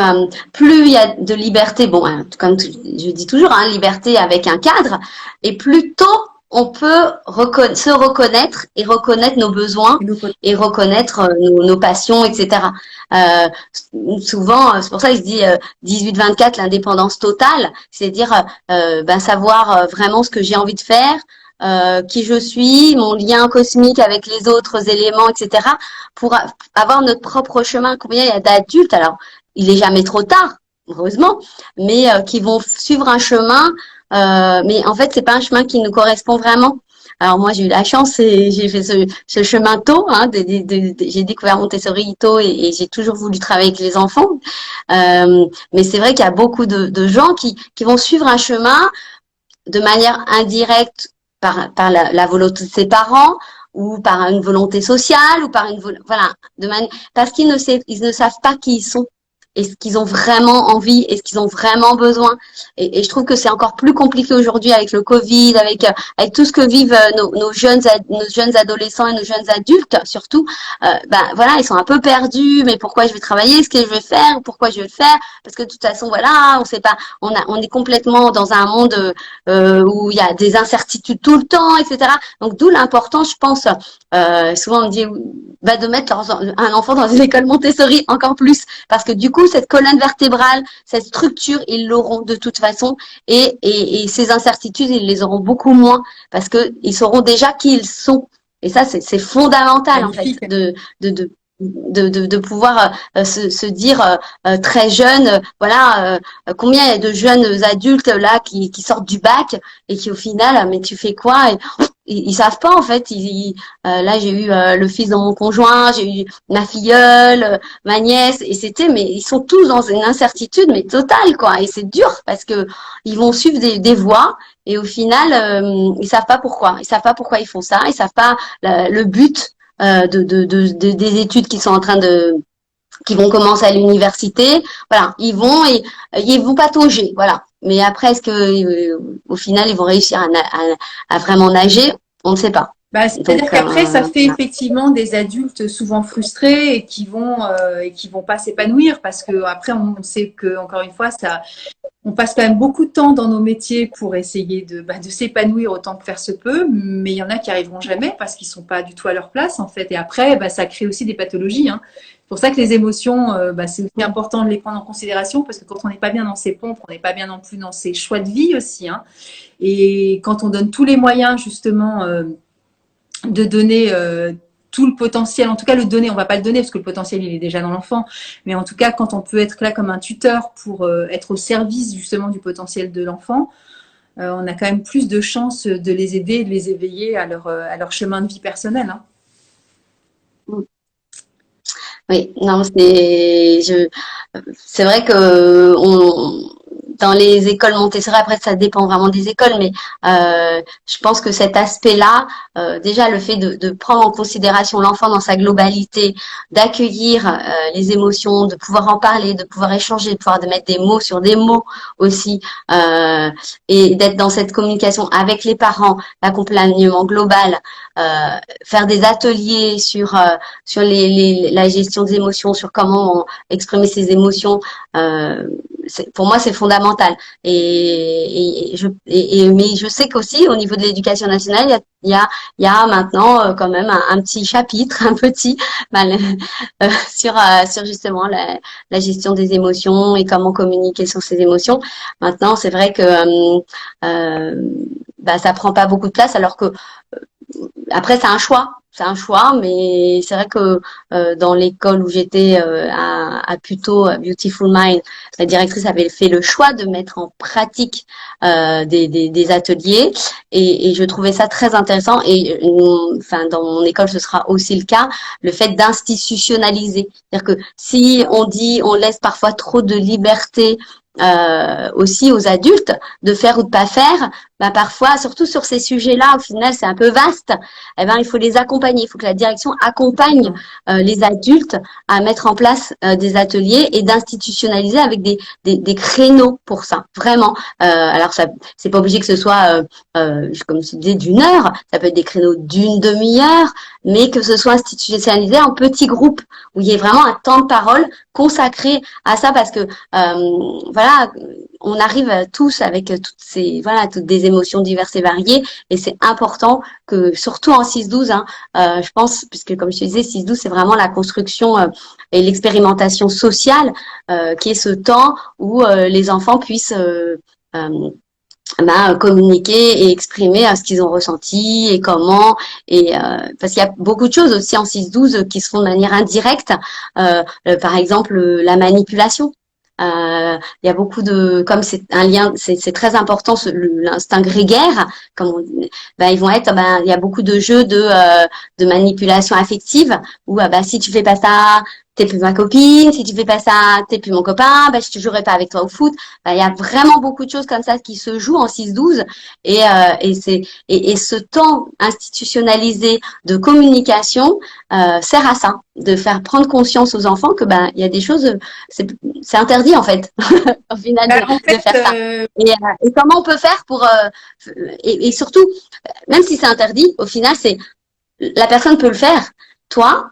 Speaker 2: plus il y a de liberté, bon, comme je dis toujours, hein, liberté avec un cadre, et plus tôt on peut se reconnaître et reconnaître nos besoins et reconnaître nos passions, etc. Euh, Souvent, c'est pour ça que je dis 18-24, l'indépendance totale, c'est dire ben, savoir vraiment ce que j'ai envie de faire, qui je suis, mon lien cosmique avec les autres éléments, etc. pour avoir notre propre chemin. Combien il y a d'adultes, alors il est jamais trop tard, heureusement, mais qui vont suivre un chemin, mais en fait c'est pas un chemin qui nous correspond vraiment. Alors moi j'ai eu la chance et j'ai fait ce chemin tôt, hein, j'ai découvert Montessori tôt et j'ai toujours voulu travailler avec les enfants. Mais c'est vrai qu'il y a beaucoup de gens qui vont suivre un chemin de manière indirecte par la volonté de ses parents ou par une volonté sociale ou par voilà, parce ils ne savent pas qui ils sont et ce qu'ils ont vraiment envie et ce qu'ils ont vraiment besoin. Et je trouve que c'est encore plus compliqué aujourd'hui avec le Covid, avec tout ce que vivent nos jeunes adolescents et nos jeunes adultes, surtout. Ben voilà, ils sont un peu perdus. Mais pourquoi je vais travailler? Ce que je vais faire? Pourquoi je vais le faire? Parce que de toute façon, voilà, on sait pas. On est complètement dans un monde où il y a des incertitudes tout le temps, etc. Donc d'où l'importance, je pense. Souvent on me dit de mettre un enfant dans une école Montessori encore plus, parce que du coup cette colonne vertébrale, cette structure, ils l'auront de toute façon, et ces incertitudes, ils les auront beaucoup moins, parce que ils sauront déjà qui ils sont. Et ça, c'est fondamental en fait de pouvoir se dire très jeune, voilà, combien il y a de jeunes adultes là qui sortent du bac et qui au final, mais tu fais quoi? Et, ils savent pas en fait. Là, j'ai eu le fils de mon conjoint, j'ai eu ma filleule, ma nièce, et mais ils sont tous dans une incertitude mais totale quoi. Et c'est dur parce que ils vont suivre des voies et au final, ils savent pas pourquoi. Ils savent pas pourquoi ils font ça. Ils savent pas le but des études qui vont commencer à l'université. Voilà, ils vont patauger, voilà. Mais après, est-ce que au final, ils vont réussir à vraiment nager? On ne sait pas.
Speaker 1: Bah, c'est-à-dire qu'après, ça fait effectivement des adultes souvent frustrés et qui vont pas s'épanouir parce que après, on sait que encore une fois, on passe quand même beaucoup de temps dans nos métiers pour essayer de s'épanouir autant que faire se peut, mais il y en a qui arriveront jamais parce qu'ils sont pas du tout à leur place en fait. Et après, ça crée aussi des pathologies. Hein. C'est pour ça que les émotions, c'est aussi important de les prendre en considération parce que quand on n'est pas bien dans ses pompes, on n'est pas bien non plus dans ses choix de vie aussi. Hein. Et quand on donne tous les moyens justement de donner tout le potentiel, en tout cas le donner, on va pas le donner parce que le potentiel il est déjà dans l'enfant, mais en tout cas quand on peut être là comme un tuteur pour être au service justement du potentiel de l'enfant, on a quand même plus de chances de les aider, de les éveiller à leur chemin de vie personnel. Hein.
Speaker 2: Oui, non, c'est vrai que dans les écoles Montessori, après ça dépend vraiment des écoles, mais je pense que cet aspect-là, déjà le fait de prendre en considération l'enfant dans sa globalité, d'accueillir les émotions, de pouvoir en parler, de pouvoir échanger, de pouvoir mettre des mots sur des mots aussi, et d'être dans cette communication avec les parents, l'accompagnement global, faire des ateliers sur la gestion des émotions, sur comment exprimer ses émotions. Pour moi, c'est fondamental. Mais je sais qu'aussi au niveau de l'éducation nationale, il y a maintenant quand même un petit chapitre, un petit sur justement la gestion des émotions et comment communiquer sur ses émotions. Maintenant, c'est vrai que ça prend pas beaucoup de place, alors que après c'est un choix. C'est un choix, mais c'est vrai que dans l'école où j'étais à Puteaux, à Beautiful Mind, la directrice avait fait le choix de mettre en pratique des ateliers et je trouvais ça très intéressant. Et enfin, dans mon école, ce sera aussi le cas, le fait d'institutionnaliser. C'est-à-dire que si on laisse parfois trop de liberté aussi aux adultes de faire ou de pas faire. Ben parfois, surtout sur ces sujets-là, au final, c'est un peu vaste. Eh ben, il faut les accompagner. Il faut que la direction accompagne les adultes à mettre en place des ateliers et d'institutionnaliser avec des créneaux pour ça. Vraiment. Alors, ça, c'est pas obligé que ce soit, comme je disais, d'une heure. Ça peut être des créneaux d'une demi-heure, mais que ce soit institutionnalisé en petits groupes où il y ait vraiment un temps de parole consacré à ça, parce que voilà, on arrive tous avec toutes des émotions diverses et variées, et c'est important que, surtout en 6-12, je pense, puisque comme je te disais, 6-12, c'est vraiment la construction et l'expérimentation sociale, qui est ce temps où les enfants puissent communiquer et exprimer ce qu'ils ont ressenti et comment, et parce qu'il y a beaucoup de choses aussi en 6-12 qui se font de manière indirecte, par exemple la manipulation. Il y a beaucoup de, comme c'est un lien, c'est très important, l'instinct grégaire, comme on dit, ils vont être, il y a beaucoup de jeux de manipulation affective où si tu fais pas ça, t'es plus ma copine, si tu fais pas ça, t'es plus mon copain, je jouerai pas avec toi au foot. Il y a vraiment beaucoup de choses comme ça qui se jouent en 6-12, et ce temps institutionnalisé de communication sert à ça, de faire prendre conscience aux enfants que il y a des choses, c'est interdit en fait, au final de faire ça. Et comment on peut faire pour et surtout, même si c'est interdit, au final c'est la personne peut le faire. Toi,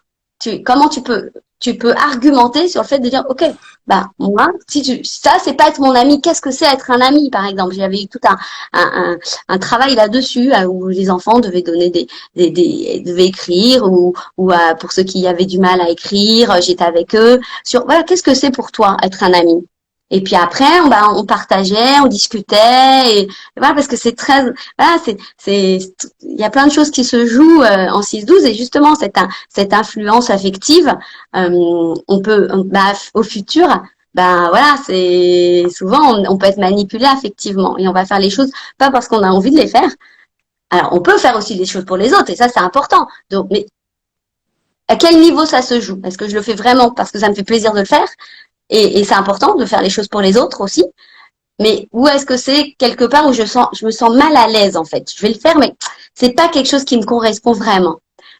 Speaker 2: comment tu peux argumenter sur le fait de dire, ok, moi, ça c'est pas être mon ami, qu'est-ce que c'est être un ami, par exemple. J'avais eu tout un travail là-dessus où les enfants devaient donner devaient écrire, ou pour ceux qui avaient du mal à écrire, j'étais avec eux sur voilà, qu'est-ce que c'est pour toi être un ami. Et puis après, on partageait, on discutait, et voilà, parce que c'est très, voilà, il y a plein de choses qui se jouent en 6-12, et justement cette influence affective, on peut, au futur, voilà, c'est souvent on peut être manipulé affectivement, et on va faire les choses pas parce qu'on a envie de les faire. Alors, on peut faire aussi des choses pour les autres, et ça c'est important. Donc, mais à quel niveau ça se joue? Est-ce que je le fais vraiment parce que ça me fait plaisir de le faire? Et c'est important de faire les choses pour les autres aussi. Mais où est-ce que c'est quelque part où je me sens mal à l'aise, en fait? Je vais le faire, mais c'est pas quelque chose qui me correspond vraiment.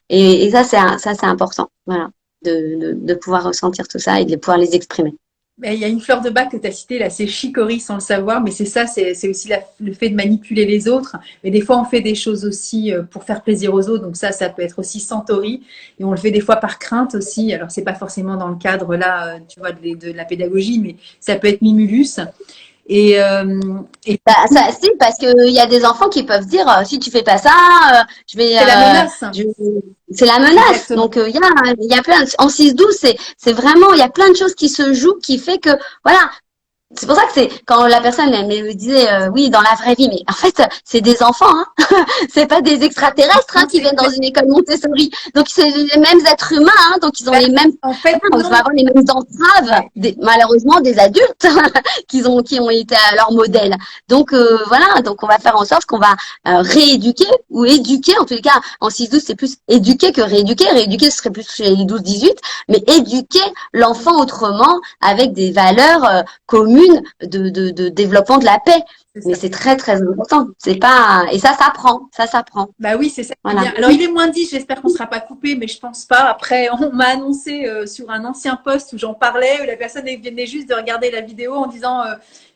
Speaker 2: Et ça, c'est important. Voilà. De pouvoir ressentir tout ça et de pouvoir les exprimer.
Speaker 1: Il y a une fleur de bac que tu as citée là, c'est chicory sans le savoir, mais c'est ça, c'est aussi le fait de manipuler les autres. Mais des fois, on fait des choses aussi pour faire plaisir aux autres, donc ça peut être aussi Santori, et on le fait des fois par crainte aussi. Alors, c'est pas forcément dans le cadre là, tu vois, de la pédagogie, mais ça peut être Mimulus.
Speaker 2: Si, parce que il y a des enfants qui peuvent dire si tu fais pas ça, je vais.
Speaker 1: C'est la menace.
Speaker 2: C'est la menace.
Speaker 1: Exactement.
Speaker 2: Donc il y a plein en 6-12, c'est vraiment, il y a plein de choses qui se jouent qui fait que voilà. C'est pour ça que c'est quand la personne me disait oui, dans la vraie vie, mais en fait c'est des enfants, c'est pas des extraterrestres qui viennent dans une école Montessori. Donc c'est les mêmes êtres humains, donc ils ont les mêmes.
Speaker 1: En fait,
Speaker 2: on va avoir les mêmes entraves, malheureusement des adultes qui ont été à leur modèle. Donc voilà, donc on va faire en sorte qu'on va rééduquer ou éduquer. En tous les cas, en 6-12 c'est plus éduquer que rééduquer. Rééduquer ce serait plus chez les 12-18, mais éduquer l'enfant autrement avec des valeurs communes de développement de la paix. Mais c'est très très important. C'est pas, et ça s'apprend.
Speaker 1: Bah oui, c'est ça.
Speaker 2: Voilà.
Speaker 1: Alors il est moins 10, j'espère qu'on ne sera pas coupé, mais je pense pas. Après, on m'a annoncé sur un ancien post où j'en parlais, où la personne venait juste de regarder la vidéo en disant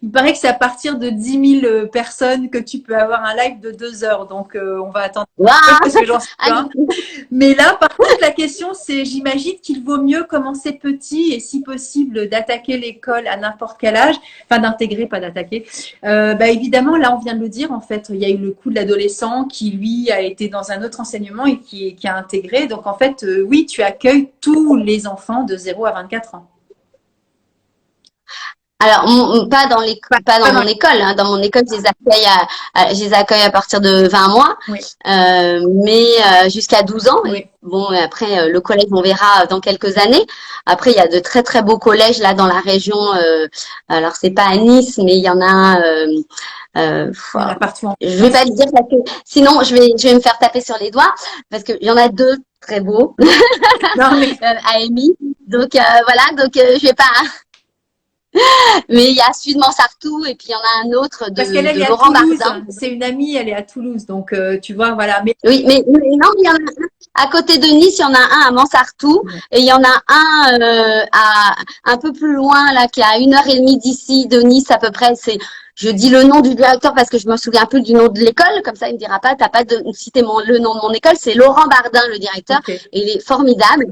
Speaker 1: il paraît que c'est à partir de 10 000 personnes que tu peux avoir un live de 2 heures. Donc on va attendre.
Speaker 2: Wow.
Speaker 1: Parce que j'en sais pas. Mais là, par contre, la question c'est, j'imagine qu'il vaut mieux commencer petit et si possible d'attaquer l'école à n'importe quel âge, enfin d'intégrer, pas d'attaquer. Évidemment, là, on vient de le dire, en fait, il y a eu le coup de l'adolescent qui, lui, a été dans un autre enseignement et qui a intégré. Donc, en fait, oui, tu accueilles tous les enfants de 0 à 24 ans.
Speaker 2: Alors, pas dans mon école. Dans mon école, je les accueille à partir de 20 mois,
Speaker 1: oui.
Speaker 2: Mais jusqu'à 12 ans.
Speaker 1: Oui.
Speaker 2: Bon, après, le collège, on verra dans quelques années. Après, il y a de très, très beaux collèges là dans la région. Alors, c'est pas à Nice, mais il y en a
Speaker 1: partout.
Speaker 2: Je vais pas le dire parce que sinon, je vais me faire taper sur les doigts parce qu'il y en a 2 très beaux
Speaker 1: non, mais...
Speaker 2: à Amy. Donc, voilà. Donc, je vais pas... Mais il y a celui de Mansartou et puis il y en a un autre
Speaker 1: Parce qu'elle
Speaker 2: de
Speaker 1: est à
Speaker 2: Laurent
Speaker 1: Toulouse.
Speaker 2: Bardin.
Speaker 1: C'est une amie, elle est à Toulouse. Donc, tu vois, voilà. Mais
Speaker 2: Oui, mais non, il y en a un à côté de Nice, il y en a un à Mansartou et il y en a un à un peu plus loin là, qui est à 1 heure et demie d'ici, de Nice à peu près. Je dis le nom du directeur parce que je me souviens un peu du nom de l'école, comme ça il me dira pas, t'as pas de citer le nom de mon école. C'est Laurent Bardin, le directeur,
Speaker 1: ok.
Speaker 2: et il est formidable.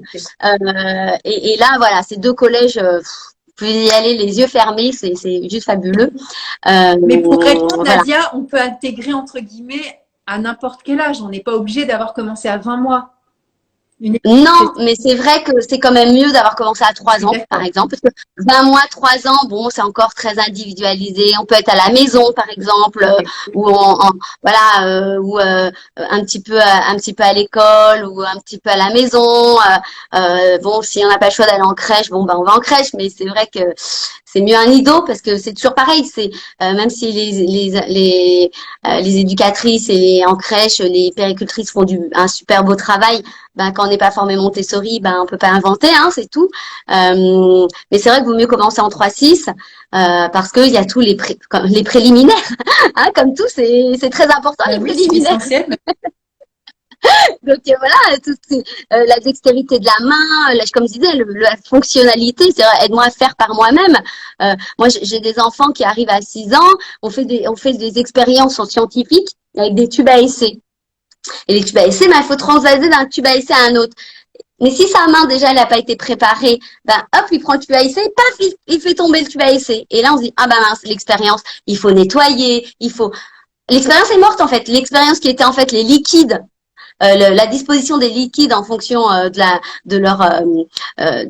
Speaker 2: Et là, voilà, ces deux collèges. Vous pouvez y aller les yeux fermés, c'est juste fabuleux.
Speaker 1: Mais pour répondre,
Speaker 2: Voilà.
Speaker 1: Nadia, on peut intégrer entre guillemets à n'importe quel âge. On n'est pas obligé d'avoir commencé à 20 mois.
Speaker 2: Non, mais c'est vrai que c'est quand même mieux d'avoir commencé à
Speaker 1: Je
Speaker 2: 3
Speaker 1: suis
Speaker 2: ans, par
Speaker 1: d'accord.
Speaker 2: exemple. Parce que 20 mois, 3 ans, bon, c'est encore très individualisé. On peut être à la maison, par exemple, ou voilà, ou un petit peu à l'école, ou un petit peu à la maison. Bon, si on n'a pas le choix d'aller en crèche, bon, ben on va en crèche. Mais c'est vrai que c'est mieux un nido parce que c'est toujours pareil. C'est même si les éducatrices et en crèche, les péricultrices font un super beau travail. Ben, quand on n'est pas formé Montessori, ben, on peut pas inventer, hein, c'est tout. Mais c'est vrai qu'il vaut mieux commencer en 3-6 parce qu'il y a tous les préliminaires. Hein, comme tout, c'est très important, les
Speaker 1: Oui, c'est
Speaker 2: préliminaires.
Speaker 1: essentiel.
Speaker 2: Donc voilà, la dextérité de la main, comme je disais, la fonctionnalité, c'est aide-moi à faire par moi-même. Moi, j'ai des enfants qui arrivent à 6 ans, on fait des expériences scientifiques avec des tubes à essai. Et les tubes à essai, ben, il faut transvaser d'un tube à essai à un autre. Mais si sa main déjà elle n'a pas été préparée, ben hop, il prend le tube à essai, paf, il fait tomber le tube à essai. Et là on se dit ah ben mince, l'expérience, il faut nettoyer, l'expérience est morte en fait. L'expérience qui était en fait les liquides, la disposition des liquides en fonction du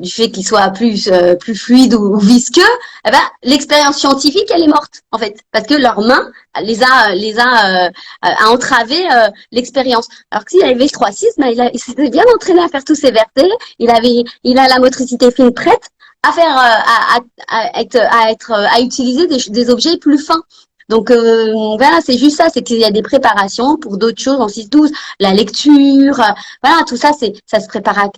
Speaker 2: fait qu'ils soient plus fluides ou visqueux, eh ben l'expérience scientifique elle est morte en fait parce que leur main a entravé l'expérience. Alors que s'il avait 3-6, ben, il s'était bien entraîné à faire tous ses versets, il a la motricité fine prête à faire à utiliser des objets plus fins. Donc voilà, c'est juste ça, c'est qu'il y a des préparations pour d'autres choses en 6-12, la lecture, voilà, tout ça, ça se prépare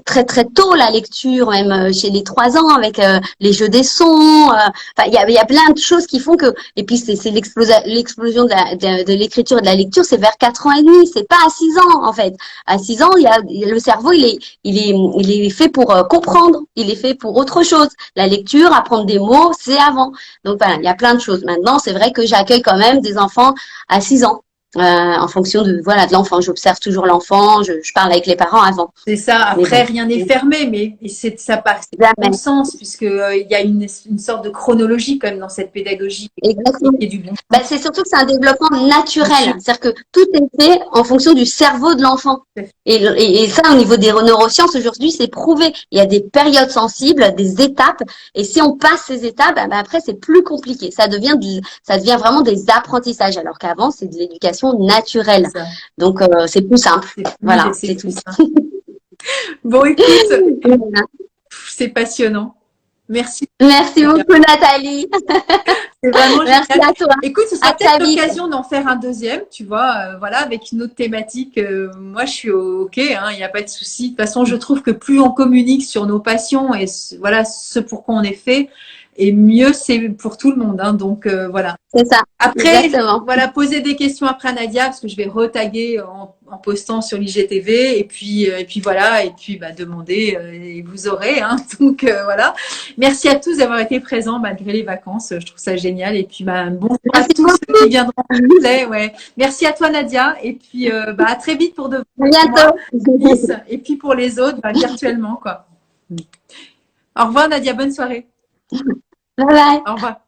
Speaker 2: très très tôt, la lecture, même chez les 3 ans, avec les jeux des sons. Enfin, il y a plein de choses qui font que, et puis c'est l'explosion de l'écriture et de la lecture, c'est vers 4 ans et demi, c'est pas à 6 ans en fait. À 6 ans, le cerveau, il est fait pour comprendre, il est fait pour autre chose. La lecture, apprendre des mots, c'est avant. Donc voilà, il y a plein de choses. Maintenant, c'est vrai que j'accueille quand même des enfants à 6 ans. En fonction de l'enfant, j'observe toujours l'enfant, je parle avec les parents avant.
Speaker 1: C'est ça. Après, rien n'est fermé, mais ça part dans bon
Speaker 2: Jamais.
Speaker 1: sens, puisque il y a une sorte de chronologie quand même dans cette pédagogie
Speaker 2: Exactement.
Speaker 1: et du bon
Speaker 2: Ben,
Speaker 1: sens.
Speaker 2: c'est surtout que c'est un développement naturel. C'est-à-dire que tout est fait en fonction du cerveau de l'enfant. Et ça, au niveau des neurosciences, aujourd'hui, c'est prouvé. Il y a des périodes sensibles, des étapes. Et si on passe ces étapes, ben après, c'est plus compliqué. Ça devient vraiment des apprentissages. Alors qu'avant, c'est de l'éducation naturelle. Donc, c'est plus simple. Voilà, c'est tout.
Speaker 1: Bon, écoute, c'est passionnant. Merci.
Speaker 2: Merci beaucoup, Nathalie.
Speaker 1: C'est vraiment
Speaker 2: Merci
Speaker 1: génial.
Speaker 2: à toi.
Speaker 1: Écoute, ce sera peut-être l'occasion d'en faire un deuxième, tu vois, voilà, avec une autre thématique. Moi, je suis OK, hein, il n'y a pas de souci. De toute façon, je trouve que plus on communique sur nos passions et voilà ce pour quoi on est fait, et mieux c'est pour tout le monde. Hein, donc voilà.
Speaker 2: C'est ça.
Speaker 1: Après,
Speaker 2: exactement.
Speaker 1: voilà, poser des questions après à Nadia, parce que je vais retaguer en postant sur l'IGTV, et puis voilà, et puis bah, demander, et vous aurez. Hein, donc voilà. Merci à tous d'avoir été présents malgré les vacances. Je trouve ça génial. Et puis bah, bon à tous ceux qui viendront en replay. Ouais. Merci à toi Nadia. Et puis bah, à très vite pour de
Speaker 2: bientôt.
Speaker 1: Et puis pour les autres, bah, virtuellement quoi. Au revoir Nadia, bonne soirée.
Speaker 2: Bye bye.
Speaker 1: Au revoir.